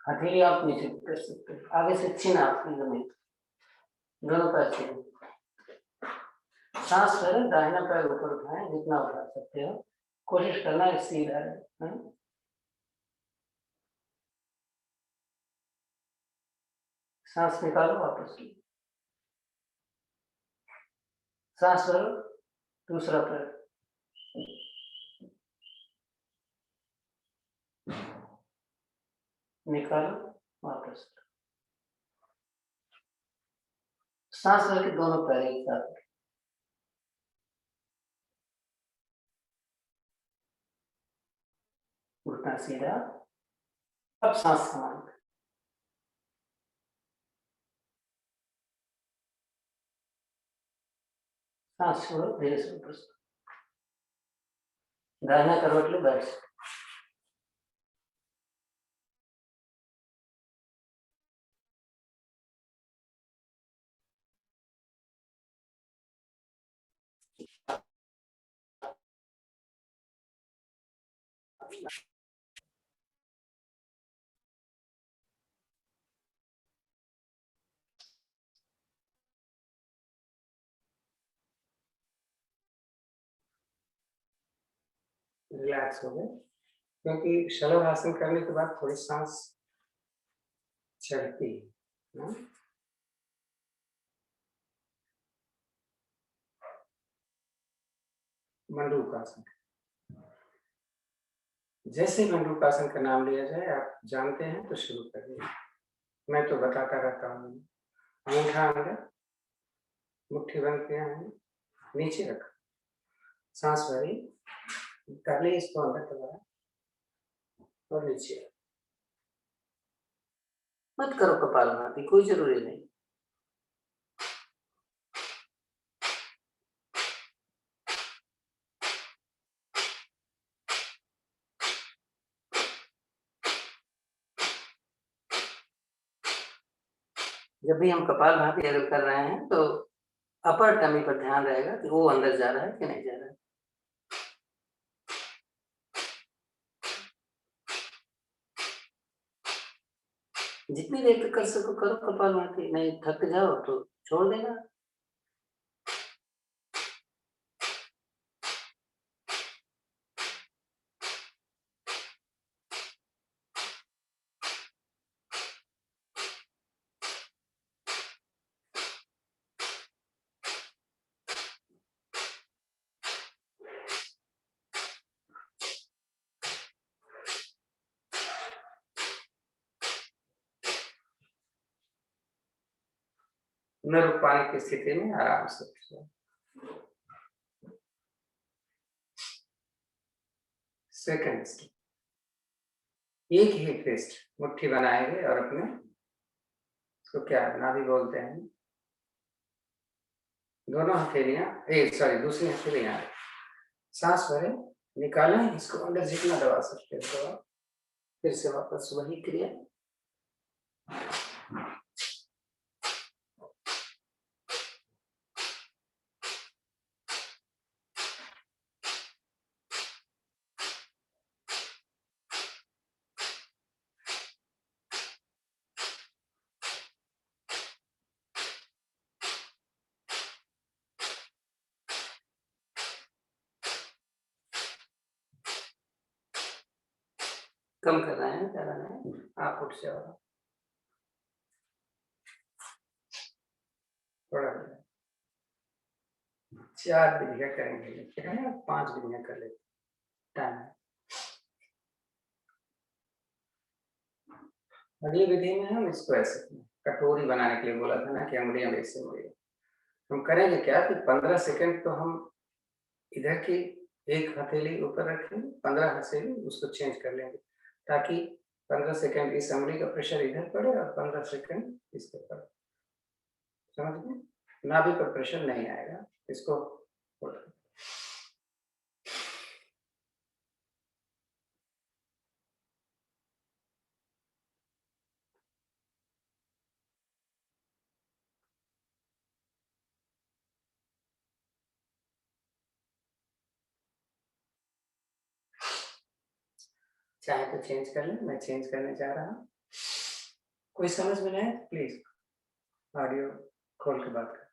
हथेली आप नीचे कर सकते हैं, आगे से छीना आपकी जमीन, दोनों पैर से। सांस करें, दाहिना पैर ऊपर उठाएं, जितना उठा सकते हो, कोशिश करना है सीधा है। सांस निकालो वापस, सांस करो, दूसरा पैर निकालो वापस, सांस करके दोनों पैर एक साथ, घुटना सीधा, अब सांस समान, सांस छोड़ो, धीरे से ऊपर, दाहिना करवट लो, बैठ, रिलैक्स हो गए, क्योंकि शलभासन करने के बाद थोड़ी सांस चढ़ती है। मंडूकासन, जैसे मंडूकासन का नाम लिया जाए आप जानते हैं तो शुरू करिए, मैं तो बताता रहता हूँ। अंगूठा अंदर, मुट्ठी बंद किया है, नीचे रखा, सांस भरी, निकालिए इसको अंदर दबाया और नीचे, मत करो कपालभाति, कोई जरूरी नहीं। जब भी हम कपालभाति अगर कर रहे हैं तो अपर टमी पर ध्यान रहेगा कि वो अंदर जा रहा है कि नहीं जा रहा है। जितनी देर तक कर सको करो कपालभाति, नहीं थक जाओ तो छोड़ देना। न रुक पाने की स्थिति में आराम से सेकंड स्टेप, एक ही फिस्ट मुट्ठी बनाएंगे और अपने इसको क्या नाभि बोलते हैं, दोनों हथेलियां दूसरी हथेलियां सांस भरें, निकालें, इसको अंदर जितना दबा सकते हो दबा, फिर से वापस वही क्रिया। कम कर रहे हैं, ज्यादा नहीं, आप उठ जाओ थोड़ा 4 विधियां करेंगे, 5 विधियां कर लेते टाइम। अगली विधि में हम इसको ऐसे कटोरी बनाने के लिए बोला था ना कि अंगुलियां वैसे मुड़िए। हम करेंगे क्या कि 15 सेकंड तो हम इधर की एक हथेली ऊपर रखेंगे, 15 हथेली उसको चेंज कर लेंगे, ताकि 15 सेकंड इस अंगुली का प्रेशर इधर पड़े और 15 सेकंड इस पे पड़े। समझ गए? नाभि पर प्रेशर नहीं आएगा, इसको चाहे तो चेंज कर लें, मैं चेंज करने जा रहा हूँ। कोई समझ में नहीं प्लीज ऑडियो खोल के बात कर।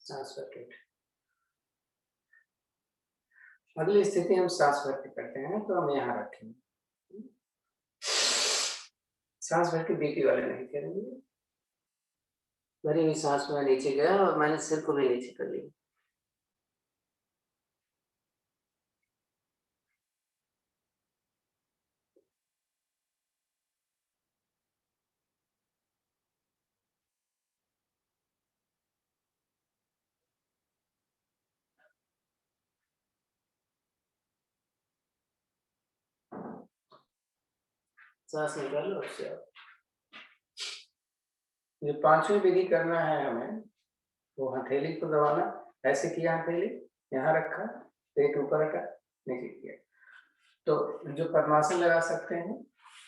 सांस भर के अगली स्थिति हम सांस भर के करते हैं, तो हम यहाँ रखेंगे। सांस भर के बीपी वाले नहीं करेंगे। भरी हुई सांस में नीचे गया और मैंने सिर को भी नीचे कर लिया। सांस निकालो और से ये 5वीं विधि करना है हमें, वो हथेली को दबाना, ऐसे किया हथेली, यहाँ रखा, पेट ऊपर रखा, नीचे किया। तो जो पद्मासन लगा सकते हैं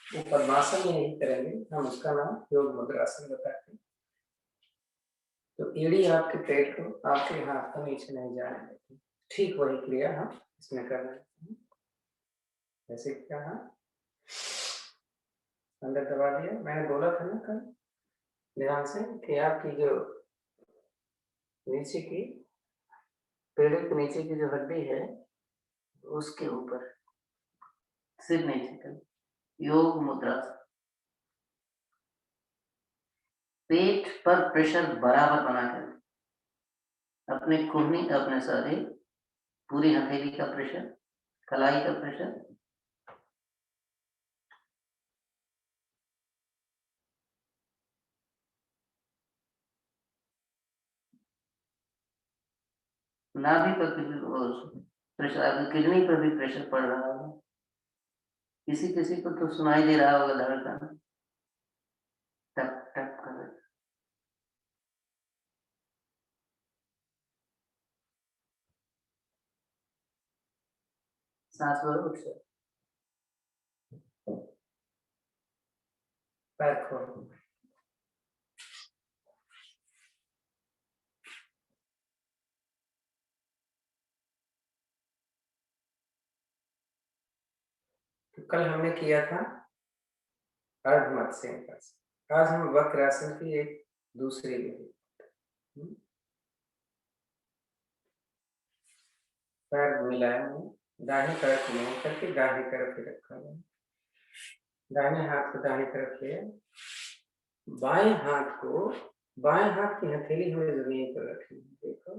वो पद्मासन में यही करेंगे, हम उसका नाम योग मुद्रासन बताते हैं। तो एड़ी आपके पेट को आपके हाथ को नीचे नहीं जाने देती, ठीक वही क्रिया हम इसमें कर रहे हैं। जैसे क्या अंदर दबा दिया, मैंने बोला था ना कल ध्यान से कि आपकी जो नीचे की पेड़ के नीचे की जो हड्डी है उसके ऊपर सिर नीचे कर योग मुद्रा, पेट पर प्रेशर बराबर बनाकर अपने कुहनी, अपने सारे पूरी हथेली का प्रेशर, कलाई का प्रेशर, नाभि पर भी प्रेशर, आपकी किडनी पर भी प्रेशर पड़ रहा होगा। किसी किसी को तो सुनाई दे रहा होगा धड़कन, टक टक सांस लो, उठ जाओ, पैर खोलो। तो कल हमने किया था अर्ध मत्स्यंगासन, आज हम वक्रासन की एक दूसरी विधि। पैर मिलाए हुए, दाहिने पैर को मोड़ करके दाहिनी तरफ ही रखा हुआ, दाहिने हाथ को दाहिनी तरफ लिया, बाएं हाथ को, बाएं हाथ की हथेली हमें जमीन पर रखनी है। देखो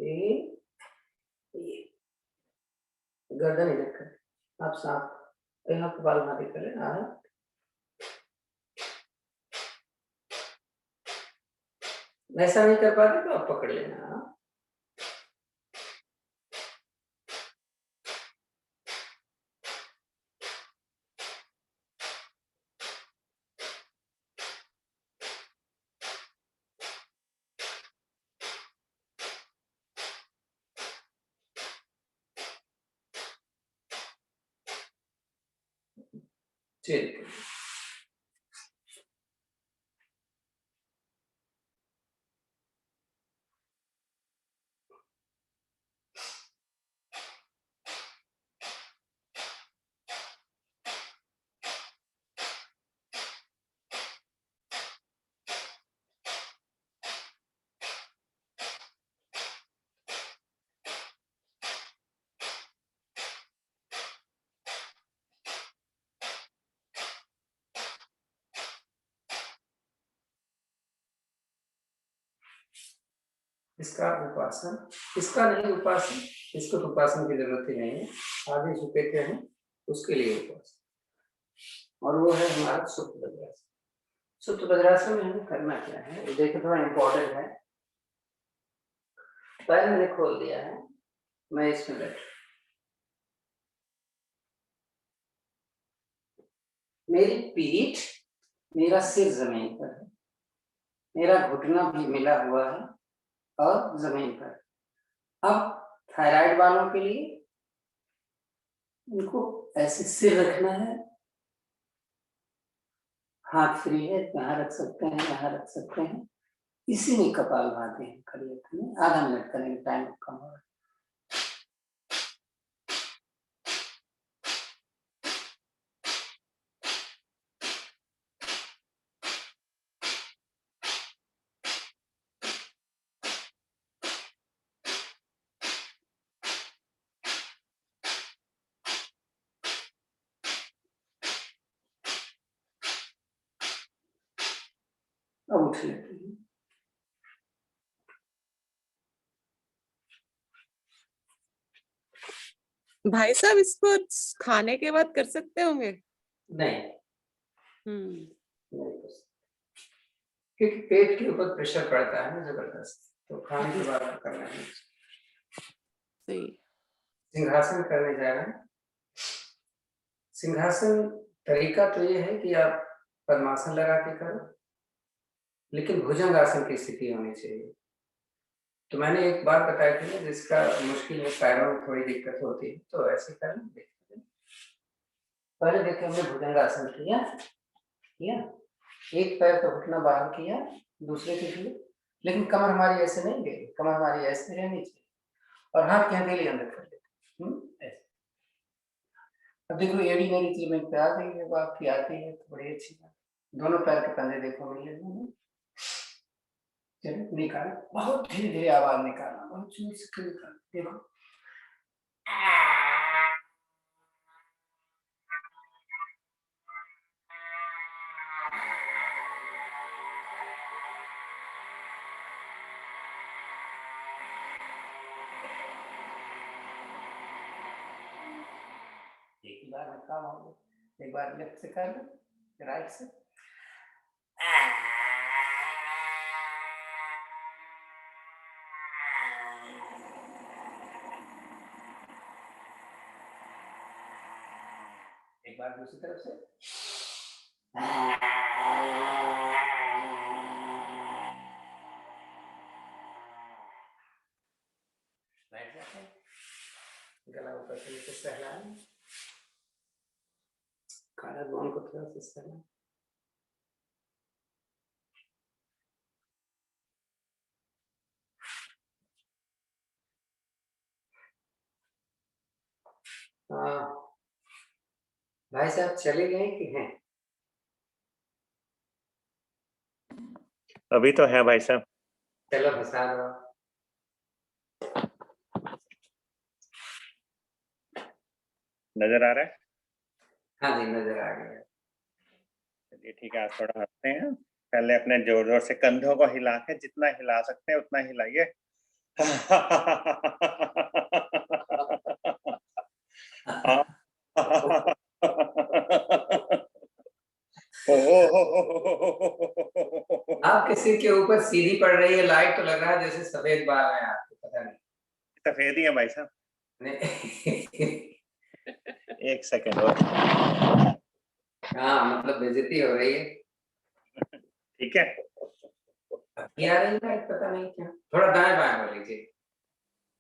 ये गर्दन इधर कर, आप सांप यहाँ कपाल भाती करें। ऐसा नहीं कर पाते तो आप पकड़ लेना। ठीक है, इसका उपासन, इसका नहीं उपासन, इसको तो उपासन की जरूरत ही नहीं है, आगे झुके थे हम उसके लिए उपासन, और वो है हमारा सुप्त वज्रासन। सुप्त वज्रासन में हमें करना क्या है, ये देखो थोड़ा इम्पोर्टेंट है। पैर मैंने खोल दिया है, मैं इसमें बैठ, मेरी पीठ, मेरा सिर जमीन पर है, मेरा घुटना भी मिला हुआ है और जमीन पर। अब थायराइड वालों के लिए उनको ऐसे सिर रखना है, हाथ फ्री है, यहाँ रख सकते हैं, यहाँ रख सकते हैं, इसी में कपाल भाती है। करिए, आधा मिनट करेंगे, टाइम कम हो रहा है। अब उठ लेते हैं, भाई साहब इसको खाने के बाद कर सकते होंगे? नहीं हम्म, नहीं कर सकते, क्योंकि पेट के ऊपर प्रेशर पड़ता है ना जबरदस्त, तो खाने के बाद तो करना है। सही। सिंहासन करने जा रहे हैं। सिंहासन तरीका तो ये है कि आप पद्मासन लगा के करो, लेकिन भुजंगासन की स्थिति होनी चाहिए। तो मैंने एक बात बताई थी ना, जिसका मुश्किल है, पैरों में थोड़ी दिक्कत होती है, तो ऐसे करना। देखते पहले देखिए, हमने भुजंगासन किया, एक पैर तो घुटना बाहर किया, दूसरे के लिए, लेकिन कमर हमारी ऐसे नहीं गई, कमर हमारी ऐसे रहनी चाहिए, और हाथ की हथेली अंदर कर लेते, ऐसे। अब देखो एड़ी मेरी जमीन पे आ गई है, वो आपकी आती है तो बड़ी अच्छी बात। दोनों पैर के पंजे देखो मिले, चलो निकाल, बहुत धीरे धीरे आवाज निकालना, बहुत जोर से निकाल, देखो। एक ही बार में काम हो गया, एक बार लेफ्ट से कर लो, राइट से। एक बार दूसरी तरफ से। बैठ जाते हैं, गला ऊपर से नीचे सहलाएं। नर्वस सिस्टम है। भाई साहब चले गए कि हैं? अभी तो है भाई साहब। चलो हंसा दो। नजर आ रहा है? हाँ जी नजर आ गया। चलिए ठीक है, आज थोड़ा हंसते हैं। पहले अपने जोर जोर से कंधों को हिला के, जितना हिला सकते हैं उतना हिलाइए। आपके सिर के ऊपर सीधी पड़ रही है लाइट, तो लग रहा है जैसे सफेद बाल है आपके, पता नहीं। सफेद ही है भाई साहब। नहीं। एक सेकेंड और। हाँ मतलब बेइज्जती हो रही है। ठीक है। ये आ रही है लाइट, पता नहीं क्या। थोड़ा दाएं बाएं हो लीजिए,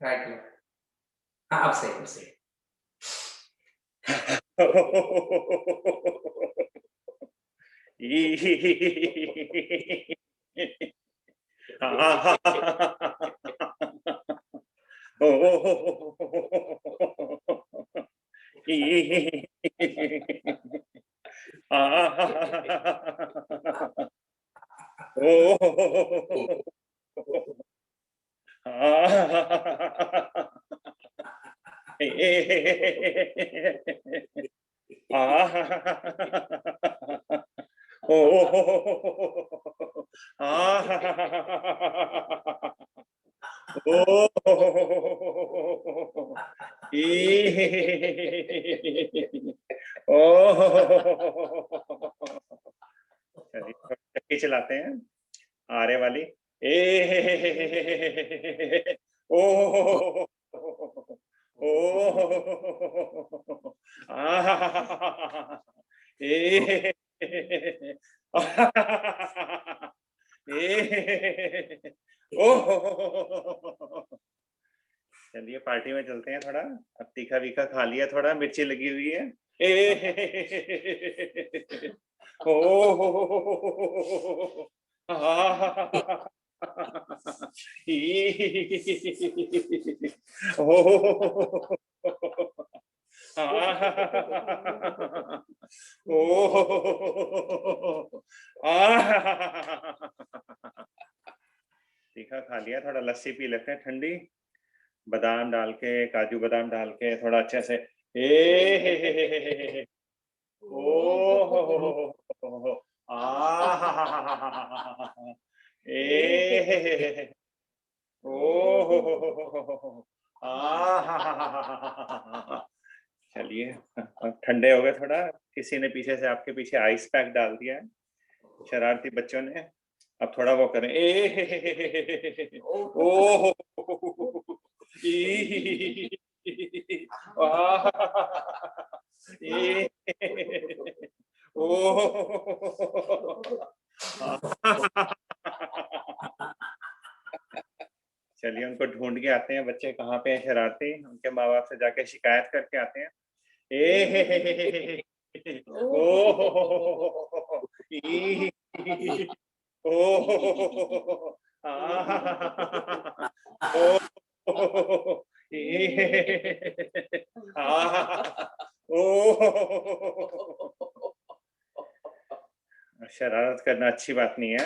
राइट लेफ्ट। हाँ अब सही, अब सही। चलिए चलाते हैं आरे वाली। ओ चलिए पार्टी में चलते हैं थोड़ा। अब तीखा वीखा खा लिया, थोड़ा मिर्ची लगी हुई है। तीखा खा लिया, थोड़ा लस्सी पी लेते हैं ठंडी, बादाम डाल के, काजू बादाम डाल के थोड़ा अच्छे से। ओ चलिए ठंडे हो गए थोड़ा। किसी ने पीछे से आपके पीछे आइस पैक डाल दिया है, शरारती बच्चों ने। अब थोड़ा वो करें। ओ चलिए उनको ढूंढ के आते हैं, बच्चे कहाँ पे हैं शरारती, उनके माँ बाप से जाके शिकायत करके आते हैं। शरारत करना अच्छी बात नहीं है।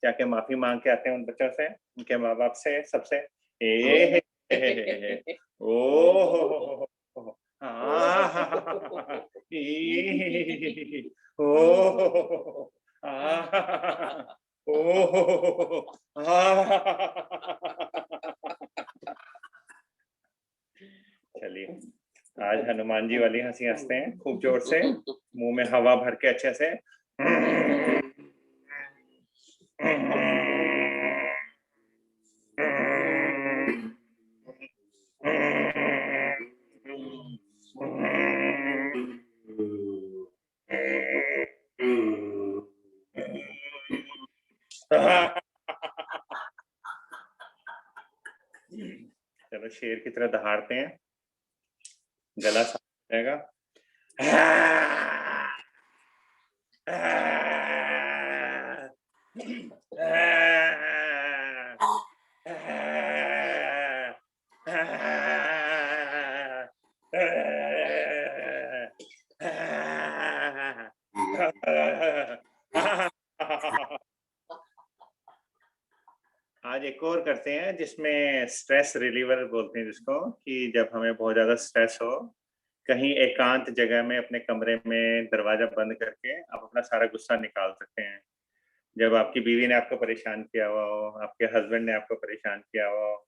जाके माफी मांग के आते हैं उन बच्चों से, उनके माँ बाप से, सबसे। ओ चलिए आज हनुमान जी वाली हंसी हंसते हैं खूब जोर से, मुंह में हवा भर के अच्छे से। चलो शेर की तरह दहाड़ते हैं, गला साफ हो जाएगा। एक और करते हैं जिसमें स्ट्रेस रिलीवर बोलते हैं जिसको, कि जब हमें बहुत ज्यादा स्ट्रेस हो, कहीं एकांत जगह में अपने कमरे में दरवाजा बंद करके आप अपना सारा गुस्सा निकाल सकते हैं। जब आपकी बीवी ने आपको परेशान किया हुआ हो, आपके हस्बैंड ने आपको परेशान किया हुआ हो,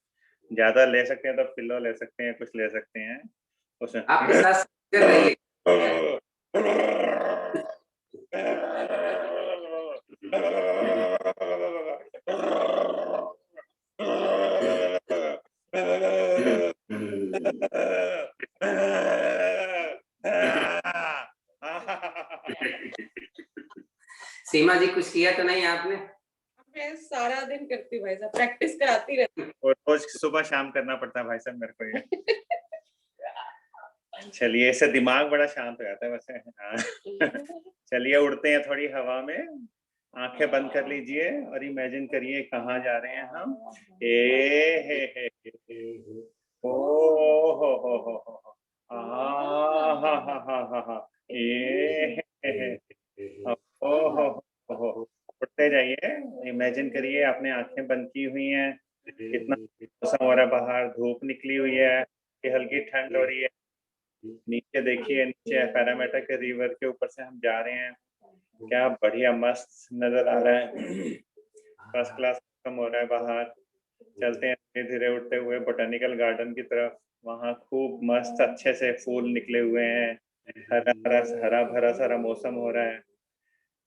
ज्यादा ले सकते हैं तो पिल्लो ले सकते हैं, कुछ ले सकते हैं उसमें आपके साथ कर रही सीमा जी, कुछ किया तो नहीं आपने? मैं सारा दिन करती हूँ भाई साहब, प्रैक्टिस कराती रहती और रोज सुबह शाम करना पड़ता है भाई साहब मेरे को ये। चलिए, इससे दिमाग बड़ा शांत हो जाता है वैसे। हाँ। हूँ। चलिए, उड़ते हैं थोड़ी हवा में, आंखें बंद कर लीजिए और इमेजिन करिए कहाँ जा रहे हैं हम। हे ओ हो आ हा हा हा हा हा ओ हो उड़ते जाइए, इमेजिन करिए आपने आंखें बंद की हुई हैं, कितना मौसम हो रहा है बाहर, धूप निकली हुई है, कि हल्की ठंड हो रही है। नीचे देखिए, नीचे पैरामीटर के रिवर के ऊपर से हम जा रहे हैं, क्या बढ़िया मस्त नजर आ रहा है। फर्स्ट क्लास मौसम हो रहा है बाहर। चलते हैं धीरे धीरे उड़ते हुए बोटेनिकल गार्डन की तरफ। वहाँ खूब मस्त अच्छे से फूल निकले हुए हैं, हरा भरा सारा मौसम हो रहा है।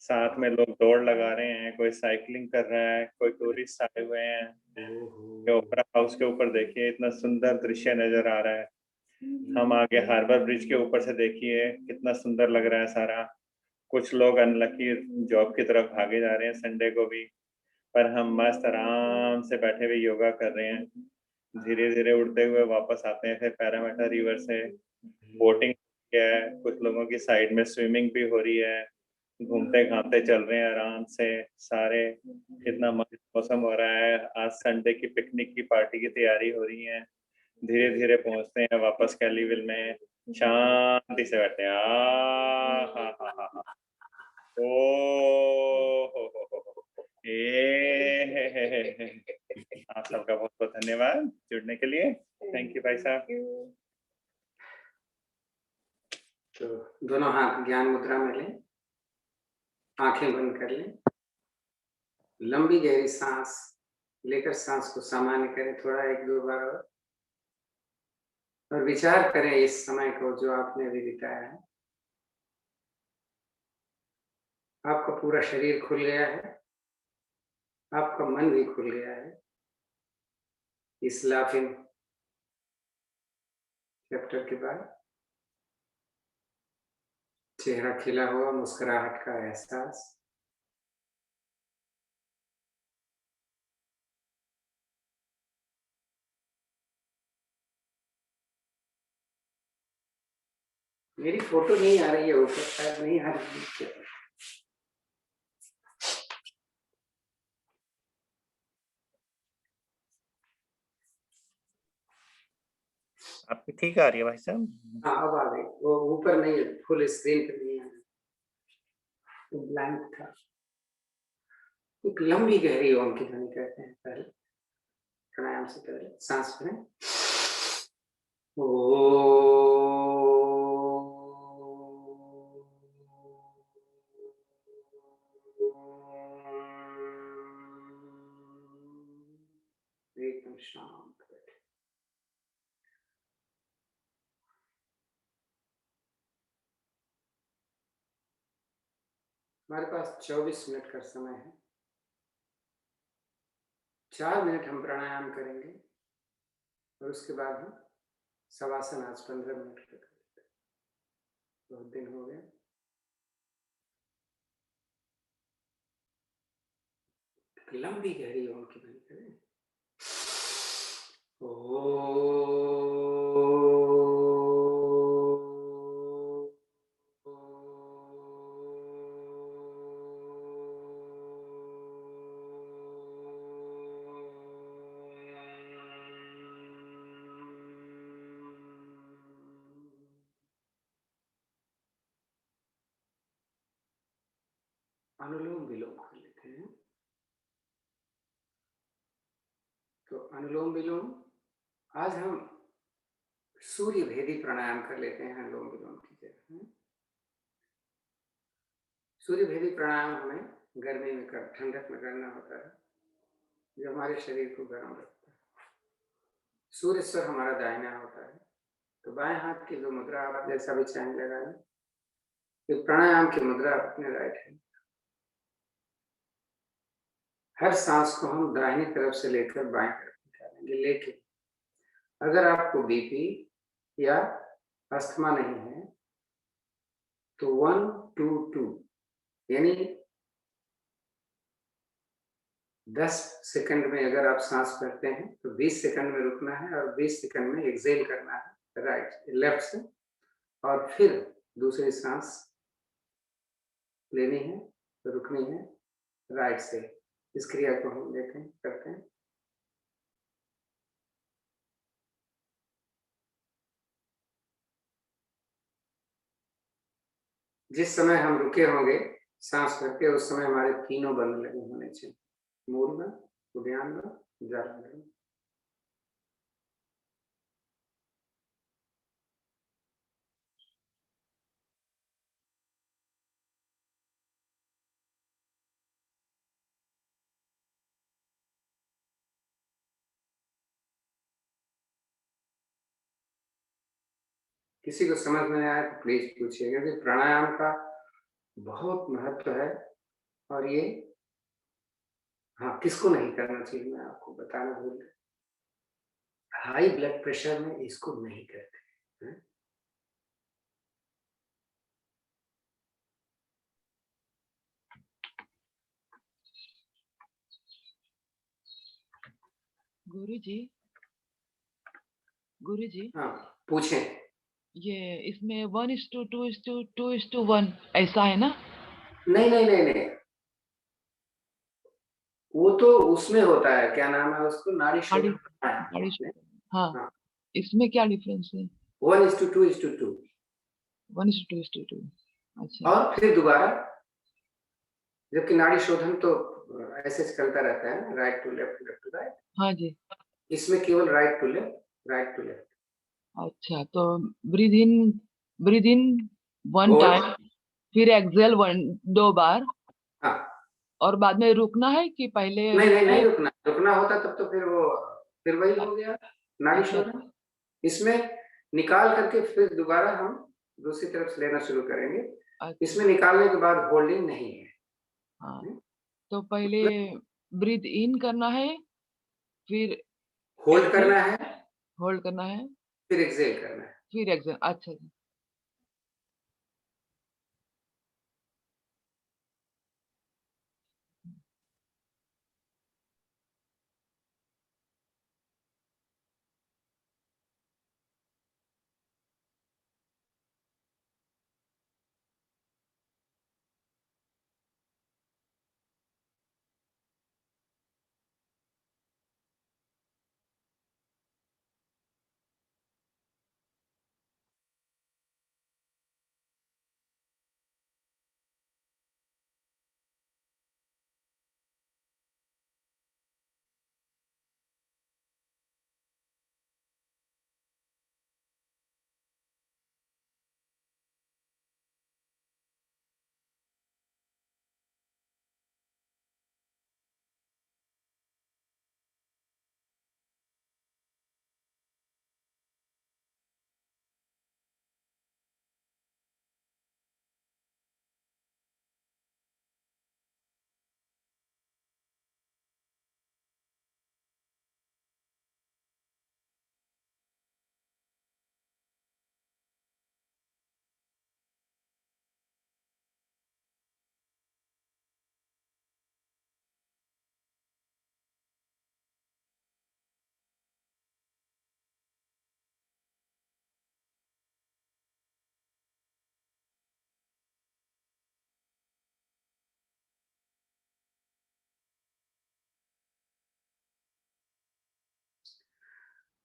साथ में लोग दौड़ लगा रहे हैं, कोई साइकिलिंग कर रहा है, कोई टूरिस्ट आए हुए हैं। ओपेरा हाउस के ऊपर देखिए, इतना सुंदर दृश्य नजर आ रहा है। हम आगे हार्बर ब्रिज के ऊपर से देखिए, कितना सुंदर लग रहा है सारा। कुछ लोग अनलकी जॉब की तरफ भागे जा रहे हैं संडे को भी, पर हम मस्त आराम से बैठे हुए योगा कर रहे हैं। धीरे धीरे उड़ते हुए वापस आते हैं फिर पैरामीटर रिवर से। बोटिंग है, कुछ लोगों की साइड में स्विमिंग भी हो रही है, घूमते घामते चल रहे हैं आराम से सारे। कितना मस्त मौसम हो रहा है। आज संडे की पिकनिक की पार्टी की तैयारी हो रही है। धीरे धीरे पहुंचते हैं वापस कैलीविल में, शांति से बैठते हैं। हा हा हा हा ओ हो ए आप सबका बहुत बहुत धन्यवाद जुड़ने के लिए। थैंक यू भाई साहब। तो दोनों हाथ ज्ञान मुद्रा में लें, आंखें बंद कर लें, लंबी गहरी सांस लेकर सांस को सामान्य करें थोड़ा, एक दो बार और विचार करें इस समय को जो आपने अभी बिताया है। आपका पूरा शरीर खुल गया है, आपका मन भी खुल गया है। इस लाफिंग चैप्टर के बाद चेहरा खिला हुआ, मुस्कुराहट का एहसास। मेरी फोटो नहीं आ रही है ऊपर, शायद नहीं आ रही है। आपकी ठीक आ रही है भाई साहब? हाँ, अब आ गई। वो ऊपर नहीं है, फुल स्क्रीन पे नहीं है, ब्लैंक था। एक लंबी गहरी ओम की ध्वनि कहते हैं पहले, प्राणायाम से पहले सांस भरें। एकदम शांत बैठे। हमारे पास 24 मिनट का समय है। 4 मिनट हम प्राणायाम करेंगे और उसके बाद हम शवासन आज 15 मिनट का करेंगे। बहुत दिन हो गए। लंबी गहरी ओम की ध्वनि करें। अनुलोम विलोम कर लेते हैं। अनुलोम विलोम, आज हम सूर्य भेदी प्राणायाम कर लेते हैं अनुलोम विलोम की जगह। सूर्य भेदी प्राणायाम हमें गर्मी में ठंडक में करना होता है, जो हमारे शरीर को गर्म रखता है। सूर्य स्वर हमारा दाहिना होता है, तो बाएं हाथ की जो मुद्रा आप जैसा भी चाहें लगाएं, ये प्राणायाम की मुद्रा अपने राइट हैंड। हर सांस को हम दाहिनी तरफ से लेकर बाएं तरफ निकालेंगे, लेकिन अगर आपको बीपी या अस्थमा नहीं है तो 1 2 2 यानी 10 सेकंड में अगर आप सांस भरते हैं तो 20 सेकंड में रुकना है और 20 सेकंड में एक्सेल करना है राइट लेफ्ट से, और फिर दूसरी सांस लेनी है तो रुकनी है राइट से। इस क्रिया को हम करते हैं। जिस समय हम रुके होंगे सांस भरते, उस समय हमारे तीनों बंद लगे होने चाहिए, मूल बंद, उद्यान बंद, जाल बंद। किसी को समझ में आया तो प्लीज पूछिए, क्योंकि प्राणायाम का बहुत महत्व है। और ये हाँ, किसको नहीं करना चाहिए मैं आपको बताना भूल गया। हाई ब्लड प्रेशर में इसको नहीं करते हैं। गुरुजी हाँ पूछें। ये इसमें 1:2:2:1 ऐसा है ना? नहीं नहीं नहीं नहीं, वो तो उसमें होता है, क्या नाम है उसको, नाड़ी शोधन। हाँ, हाँ। इसमें क्या डिफरेंस है? 1:2:2 1:2:2। अच्छा। और फिर दोबारा, जबकि नाड़ी शोधन तो ऐसे चलता रहता है, right to left, left to right. हाँ जी। इसमें केवल right to left, right to left. अच्छा, तो ब्रीद इन 1 टाइम, फिर एक्सेल 2 बार, हाँ। और बाद में रुकना है कि पहले? नहीं रुकना, रुकना होता तब तो फिर वही हो गया नाड़ी शोधन। इसमें निकाल करके फिर दोबारा हम दूसरी तरफ से लेना शुरू करेंगे। अच्छा। इसमें निकालने के बाद होल्डिंग नहीं है। हाँ, तो पहले ब्रीद इन करना है, फिर होल्ड करना है, होल्ड करना है, फिर एक्सेल करना है। फिर एक्सेल। अच्छा जी।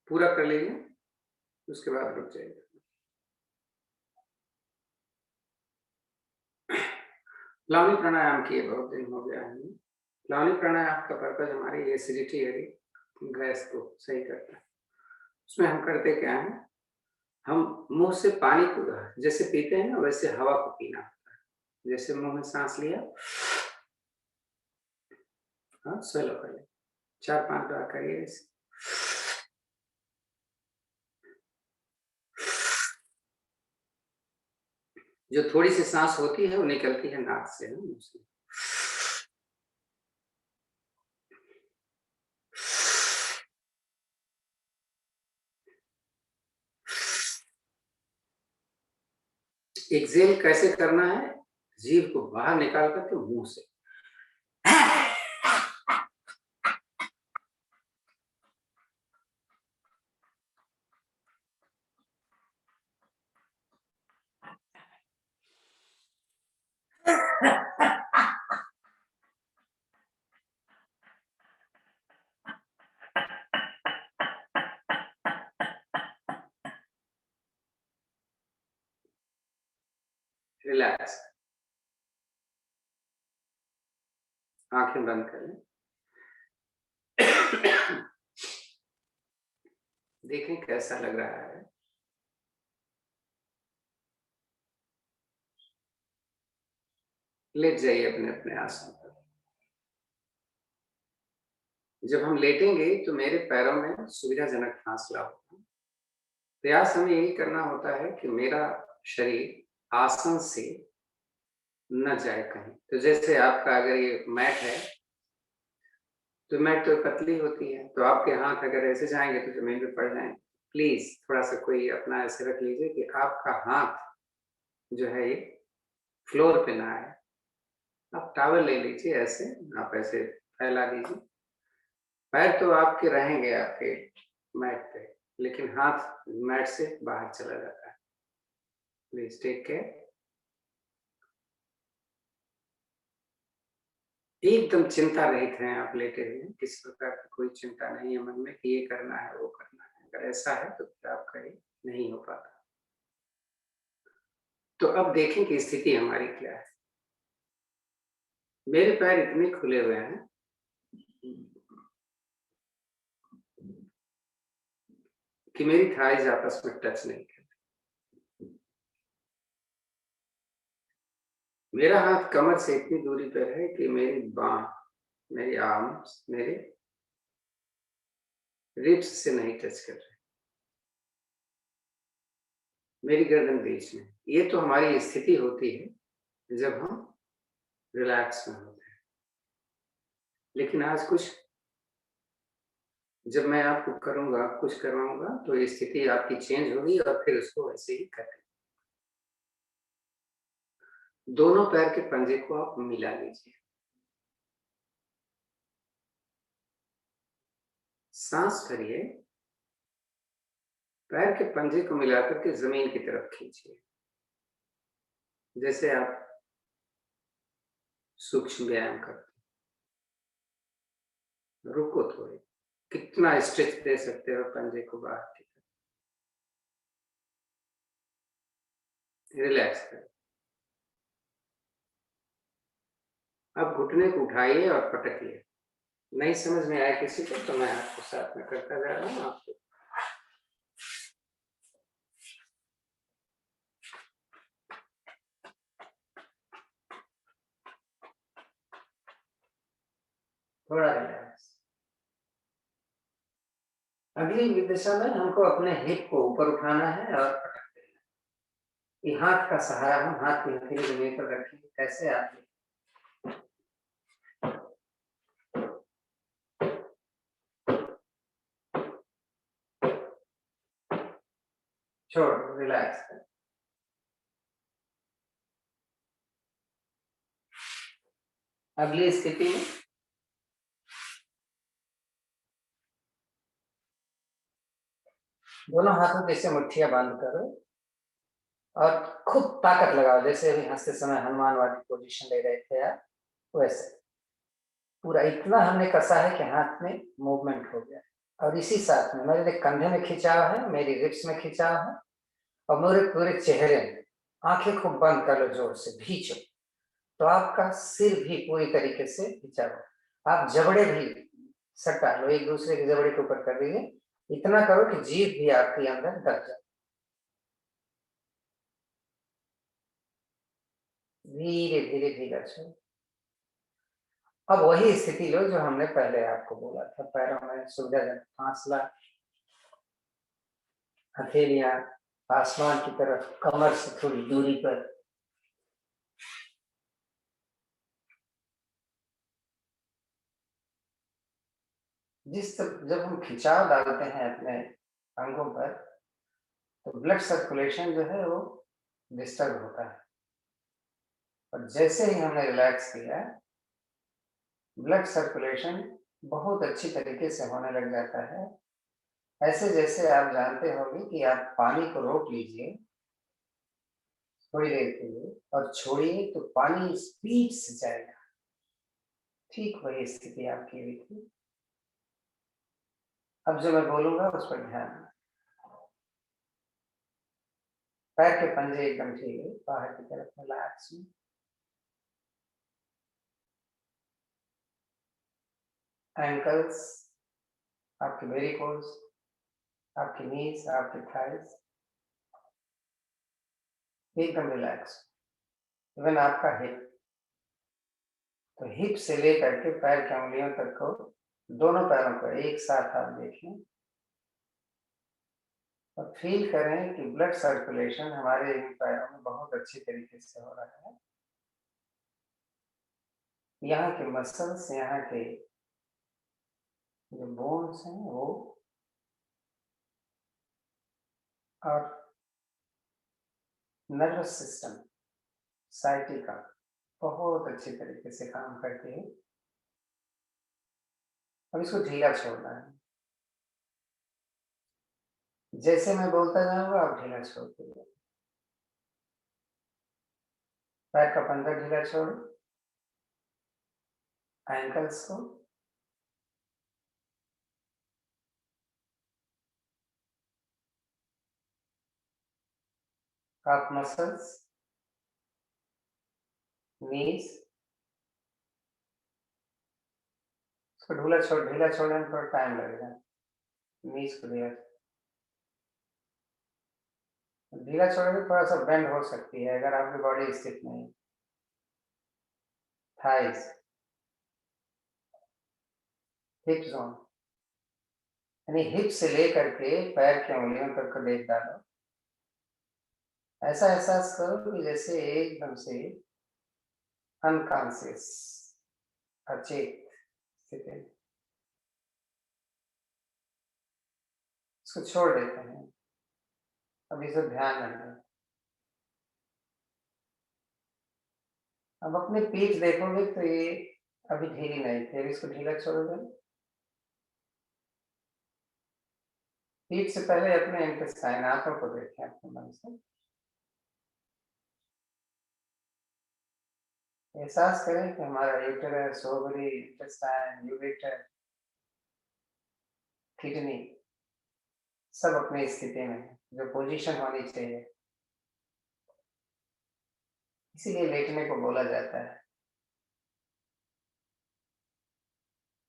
पूरा कर लीजिए, उसके बाद रुक जाइए। लावणी प्राणायाम किए बहुत दिन हो गया है। लावणी प्राणायाम का पर्पज हमारी एसिडिटी है गैस को सही करता है। उसमें हम करते क्या है, हम मुंह से पानी को जैसे पीते हैं ना वैसे हवा को पीना होता है। जैसे मुंह में सांस लिया, हाँ स्वेलो करिए, 4-5 बार करिए ऐसे। जो थोड़ी सी सांस होती है वो निकलती है नाक से, मुंह से। एक्सेल कैसे करना है, जीभ को बाहर निकाल करके मुंह से। रिलैक्स, आंखें बंद करें। देखें कैसा लग रहा है। लेट जाइए अपने अपने आसन पर। जब हम लेटेंगे तो मेरे पैरों में सुविधाजनक फासला होगा। प्रयास हमें यही करना होता है कि मेरा शरीर आसन से न जाए कहीं। तो जैसे आपका अगर ये मैट है तो मैट तो पतली होती है, तो आपके हाथ अगर ऐसे जाएंगे तो जमीन पे पड़ जाएंगे। प्लीज थोड़ा सा कोई अपना ऐसे रख लीजिए कि आपका हाथ जो है ये फ्लोर पे ना आए। आप टॉवल ले लीजिए, ऐसे आप ऐसे फैला दीजिए। पैर तो आपके रहेंगे आपके मैट पे, लेकिन हाथ मैट से बाहर चला जाता है। Please take care. एकदम चिंता रहित हैं आप लेटे हुए, किसी प्रकार की कोई चिंता नहीं है मन में कि ये करना है वो करना है। अगर ऐसा है तो फिर आपका ये नहीं हो पाता। तो अब देखें कि स्थिति हमारी क्या है। मेरे पैर इतने खुले हुए हैं कि मेरी थाइज आपस में टच नहीं करती। मेरा हाथ कमर से इतनी दूरी पर है कि मेरी बांह, मेरी आर्म्स मेरे रिब्स से नहीं टच कर रहे। मेरी गर्दन बीच में। ये तो हमारी स्थिति होती है जब हम रिलैक्स में होते हैं। लेकिन आज कुछ जब मैं आपको करूंगा, कुछ करवाऊंगा, तो ये स्थिति आपकी चेंज होगी और फिर उसको वैसे ही करें। दोनों पैर के पंजे को आप मिला लीजिए। सांस भरिए, पैर के पंजे को मिलाकर के जमीन की तरफ खींचिए। जैसे आप सूक्ष्म व्यायाम करते हैं। रुको थोड़ी, कितना स्ट्रेच दे सकते हो पंजे को बाहर की तरफ। रिलैक्स करें। अब घुटने को उठाइए और पटकिए। नहीं समझ में आया किसी को तो मैं आपको साथ में करता जा रहा हूँ। आपको थोड़ा रिलैक्स। अगली दिशा में हमको अपने हिप को ऊपर उठाना है और पटक देना है। ये हाथ का सहारा हम हाथ की हथेली जमीन पर रखेंगे। कैसे आप छोड़, रिलैक्स कर। अगली स्थिति में दोनों हाथों की ऐसे मुट्ठियां बांध करो और खूब ताकत लगाओ। जैसे अभी हंसते समय हनुमान वाली पोजीशन ले रहे थे आप, वैसे पूरा इतना हमने कसा है कि हाथ में मूवमेंट हो गया। और इसी साथ में मेरे कंधे में खिंचाव है, मेरी रिब्स में खिंचाव है और मेरे पूरे चेहरे में। आंखें खूब बंद कर लो, जोर से भींचो तो आपका सिर भी पूरी तरीके से खिंचा हो। आप जबड़े भी सटा लो, एक दूसरे की जबड़े के ऊपर कर दीजिए, इतना करो कि जीभ भी आपके अंदर दब जाए, धीरे धीरे ढीला छोड़ो। अब वही स्थिति लो जो हमने पहले आपको बोला था, पैरों में सुविधाजनक फासला, हथेलियां आसमान की तरफ, कमर से थोड़ी दूरी पर। जब हम खिंचाव डालते हैं अपने अंगों पर, तो ब्लड सर्कुलेशन जो है वो डिस्टर्ब होता है, और जैसे ही हमने रिलैक्स किया, ब्लड सर्कुलेशन बहुत अच्छी तरीके से होने लग जाता है। ऐसे जैसे आप जानते होंगे कि आप पानी को रोक लीजिए थोड़ी देर के लिए और छोड़िए तो पानी स्पीड से जाएगा, ठीक वही स्थिति आपकी हुई थी। अब जो मैं बोलूंगा उस पर ध्यान दें। पैर के पंजे एकदम ठीक है, बाहर की तरफ रिलैक्स। एंकल्स, आपके वेरिकोज, आपकी नीज, आपके थाइस एकदम रिलैक्स। इवन आपका हिप, तो हिप से लेकर के पैर की उंगलियों तक को, दोनों पैरों को एक साथ आप देखें और फील करें कि ब्लड सर्कुलेशन हमारे इन पैरों में बहुत अच्छी तरीके से हो रहा है। यहाँ के मसल्स, यहाँ के जो बोन्स हैं वो, और नर्वस सिस्टम, साइटिका बहुत अच्छी तरीके से काम करती है। अब इसको ढीला छोड़ना है, जैसे मैं बोलता जाऊंगा आप ढीला छोड़ते जाओ। पैर का पंजा ढीला छोड़ो, एंकल्स को, काफ मसल्स, नीज, इसको ढीला छोड़ने में थोड़ा टाइम लगेगा। नीज को ढीला छोड़ने में थोड़ा सा बेंड हो सकती है अगर आपकी बॉडी स्टिफ नहीं। थाइस, हिप जोन, यानी हिप से लेकर के पैर की उंगलियों तक को देख डालो। ऐसा एहसास करो कि जैसे एकदम से अनकॉन्शियस, अचेत स्थिति में। इसको छोड़ देते हैं, अभी से ध्यान रखें। अब अपनी पीठ देखोगे तो ये अभी ढीली नहीं थी, अभी इसको ढीला छोड़ दो। पीठ से पहले अपने इंटेस्टाइन, आंखों को देखें अपने मन से। एहसास करें कि हमारा uterus, ovary, intestine, ureter, kidney सब अपनी स्थिति में है, जो पोजीशन होनी चाहिए। इसीलिए लेटने को बोला जाता है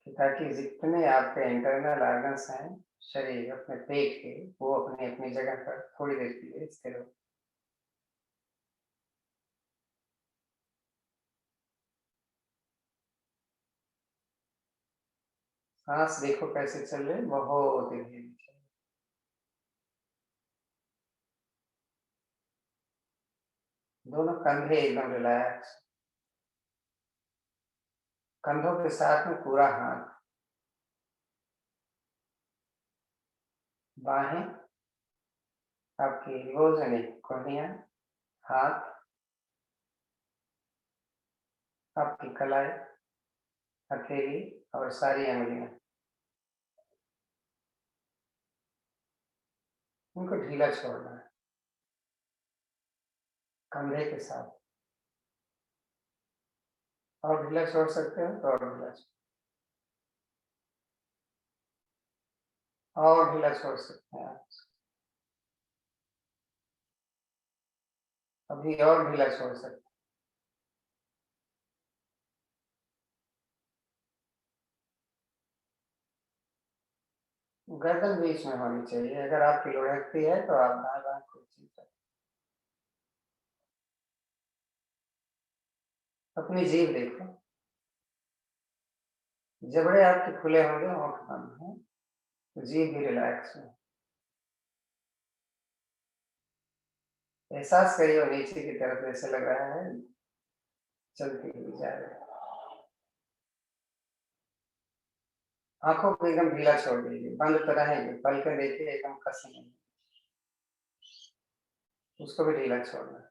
कि ताकि जितने आपके इंटरनल ऑर्गन्स हैं शरीर अपने पेट के, वो अपनी अपनी जगह पर थोड़ी देर के लिए स्थिर हो। सांस देखो कैसे चल रहे, बहुत ही धीरे। दोनों कंधे एकदम रिलैक्स, कंधों के साथ में पूरा हाथ, बाहें आपकी एल्बोज यानी कोहनियां, हाथ आपकी कलाई, हथेली और सारी अंगुलियां, उनको ढीला छोड़ना है कंधे के साथ। और ढीला छोड़ सकते हो तो और ढीला और ढीला छोड़ सकते हैं आप। अभी और ढीला छोड़ सकते हैं। गर्दन बीच में होनी चाहिए। अगर आपकी लुढ़कती है तो आप दाएं बाएं कोई चीज रखें। अपनी जीभ देखो, जबड़े आपके खुले होंगे, होंठ बंद है, तो जीभ भी रिलैक्स है। एहसास करिए नीचे की तरफ ऐसे लग रहा है चलती हुई जा रही है। आंखों को एकदम ढीला छोड़ दीजिए, बंद तो रहेगी, पलकें देखिए एकदम कसी नहीं, उसको भी ढीला छोड़ना।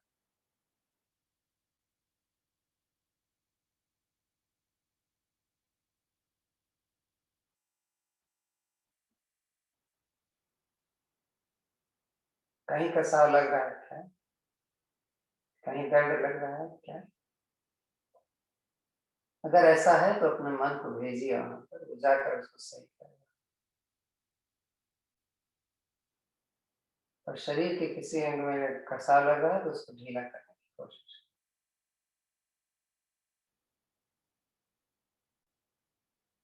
कहीं कसाव लग रहा है क्या? कहीं दर्द लग रहा है क्या? अगर ऐसा है तो अपने मन को भेजिए वहां पर, वो जाकर उसको सही करेगा। और शरीर के किसी अंग में कसाव लग रहा है तो उसको ढीला करने की कोशिश।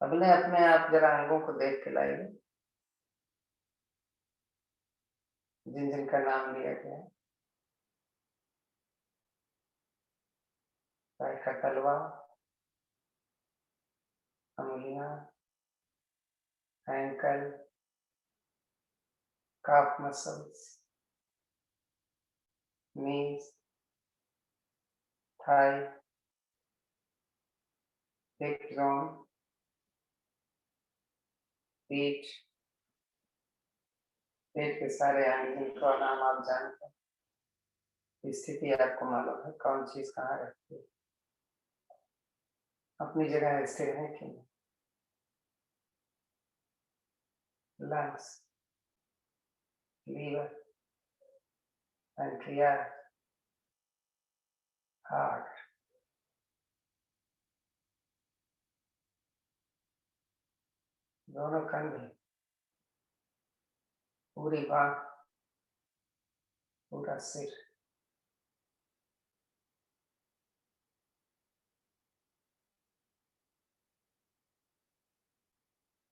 अपने अपने आप जरा अंगों को देख के लाइए जिन जिनका नाम लिया गया है। पैर का तलवा, अंगुलियां, ankle, calf muscles, knees, thigh, hip zone, पेट, पेट के सारे अंग जिनका नाम आप जानते हैं, स्थिति आपको मालूम है कौन चीज कहाँ रहती है, अपनी जगह स्थिर है कि नहीं। लंग्स, लीवर, पैंक्रियास, हार्ट, दोनों कंधे, पूरी बांह, पूरा सिर।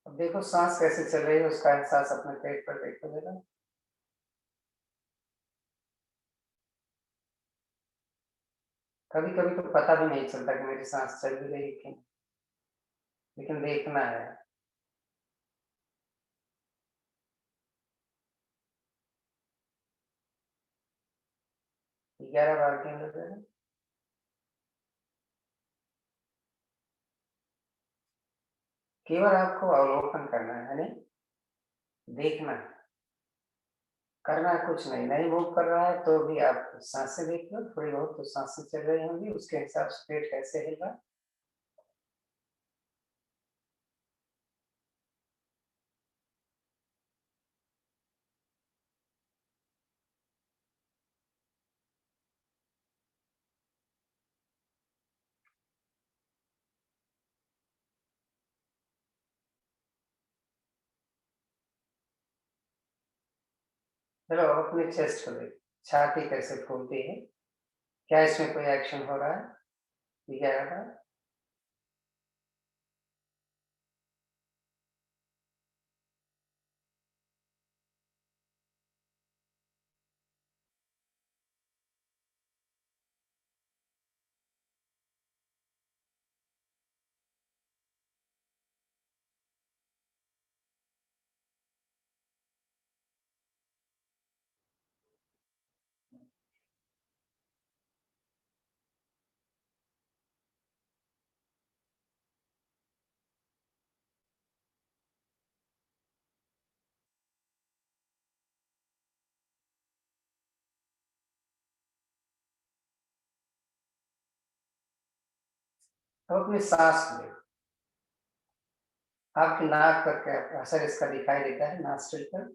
अब देखो सांस कैसे चल रही है, उसका एहसास अपने पेट पर देखो जरा। कभी कभी तो पता भी नहीं चलता कि मेरी सांस चल भी रही है कि नहीं, लेकिन देखना है। 11 बार के अंदर केवल आपको अवलोकन करना है, नहीं देखना है, करना कुछ नहीं। नहीं मूव कर रहा है तो भी आप सांसें देख लो, थोड़ी बहुत तो सांसें चल रही होंगी, उसके हिसाब से पेट कैसे हिल रहा है। चलो अपने चेस्ट को देख, छाती कैसे फूलती है, क्या इसमें कोई एक्शन हो रहा है? 11 बार। अब अपनी सांस को देखो, आपकी नाक पर क्या असर इसका दिखाई देता है, नॉस्ट्रिल पर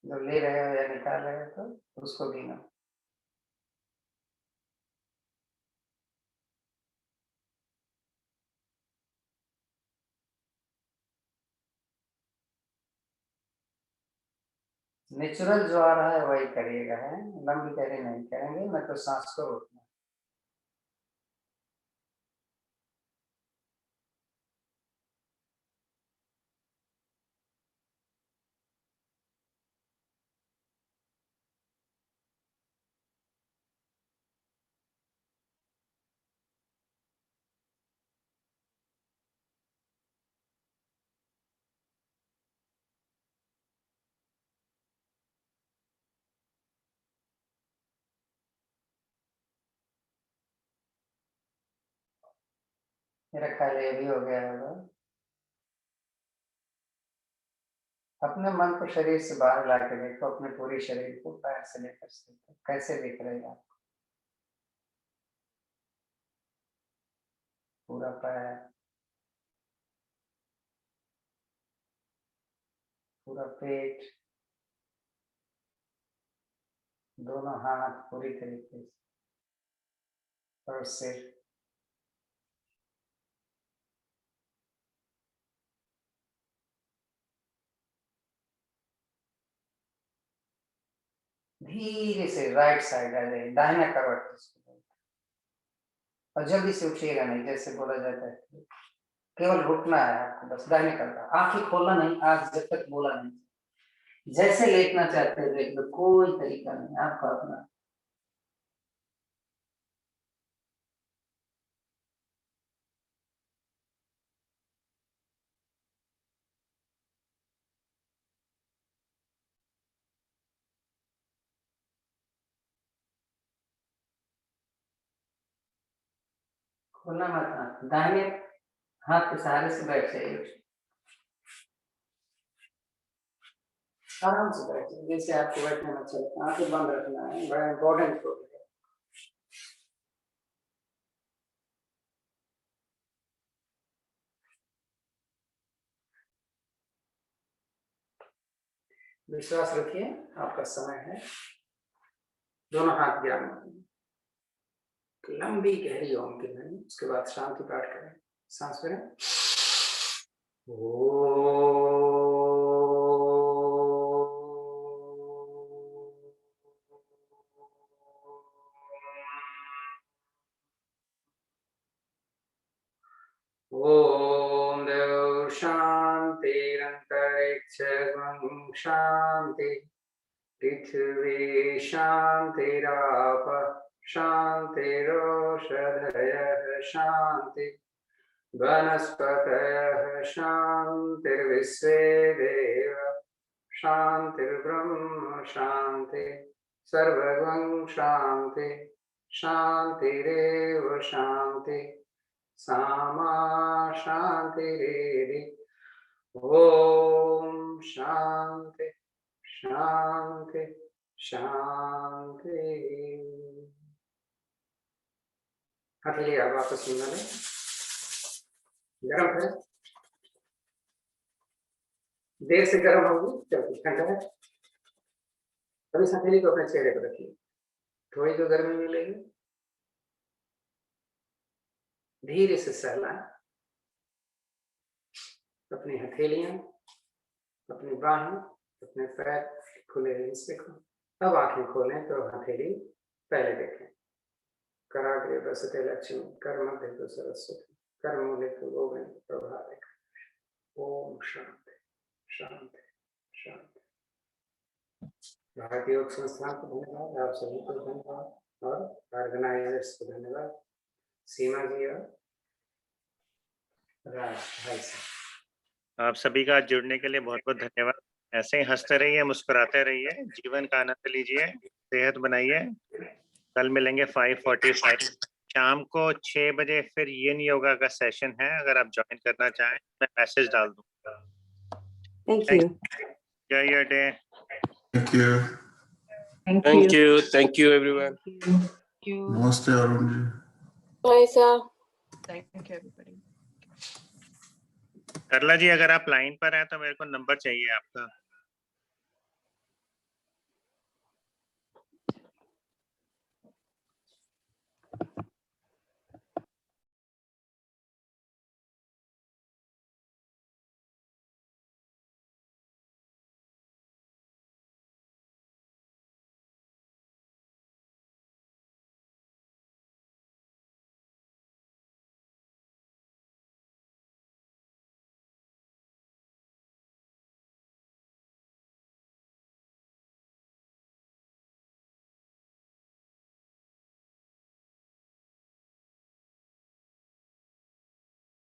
जो ले रहे हो या निकाल रहे हो, तो उसको गिनो। नेचुरल जो आ रहा है वही करिएगा, है लंबी गहरी नहीं करेंगे, मैं तो सांस को रोकना। मेरा ख्याल ये भी हो गया होगा। अपने मन को शरीर से बाहर ला के देखो, अपने पूरे शरीर को पैर से लेकर सिर तक कैसे दिख रहेगा आपको। पूरा पैर, पूरा पेट, दोनों हाथ पूरी तरीके से, और सिर। धीरे से राइट साइड आ जाए, दाहिना करवट जिसको बोलते हैं। और जल्दी से उठिएगा नहीं, जैसे बोला जाता है, केवल रुकना है आपको, बस दाहिने करना, आंखें खोलना नहीं आज जब तक बोला नहीं। जैसे लेटना चाहते हैं लेट लो, कोई तरीका नहीं आपका अपना। खोलना मत हाथ, दाहिने हाथ के सहारे से बैठ जाइए, आराम से बैठ जाइए जैसे आपको बैठने में अच्छा लगता है। आंखें बंद रखना है, बड़ा इंपॉर्टेंट है। विश्वास रखिए आपका समय है। दोनों हाथ ज्ञान, लंबी गहरी ओम की ध्वनि, उसके बाद शांति पाठ करें। सांस करें। ओम देव शांतिरंतरिक्षं शांति, पृथ्वी शांतिराप शांतिरोषधयः शांति, वनस्पतयः शांतिर्विश्वे देव शांतिर्ब्रह्म शांति, सर्वं शांति शांतिरेव शांति, सामा शांतिरेधि। ओम शांति शांति शांति। हथेली आप वापस मिला लें। गर्म है, देर से गर्म होगी क्योंकि ठंडा है। अभी हथेली को अपने चेहरे पर रखिए, थोड़ी जो गर्मी मिलेगी धीरे से सहना। अपनी हथेलियां, अपनी बाहें, अपने पैर खुले हिस्से को। अब आंखें खोलें तो हथेली पहले देखें। कराग्रे बसते लक्ष्मी, कर मध्य तो सरस्वती, कर मूले तो गोविंद प्रभाते। ओम शांति शांति शांति। भारतीय योग संस्थान को धन्यवाद, आप सभी को धन्यवाद, और ऑर्गेनाइजर्स को धन्यवाद, सीमा जी और राज भाई साहब। आप सभी का जुड़ने के लिए बहुत बहुत धन्यवाद। ऐसे ही हंसते रहिए, मुस्कुराते रहिए, जीवन का आनंद लीजिए, सेहत बनाइए। कल मिलेंगे 5:45 शाम को 6 बजे। फिर यिन योगा का सेशन है, अगर आप ज्वाइन करना चाहें मैं मैसेज डाल दूंगा। Thank you. Enjoy your day. Thank you. Thank you everyone. Thank you. Namaste Arun ji. Bye, sir. Thank you everybody. करला जी, अगर आप लाइन पर हैं तो मेरे को नंबर चाहिए आपका।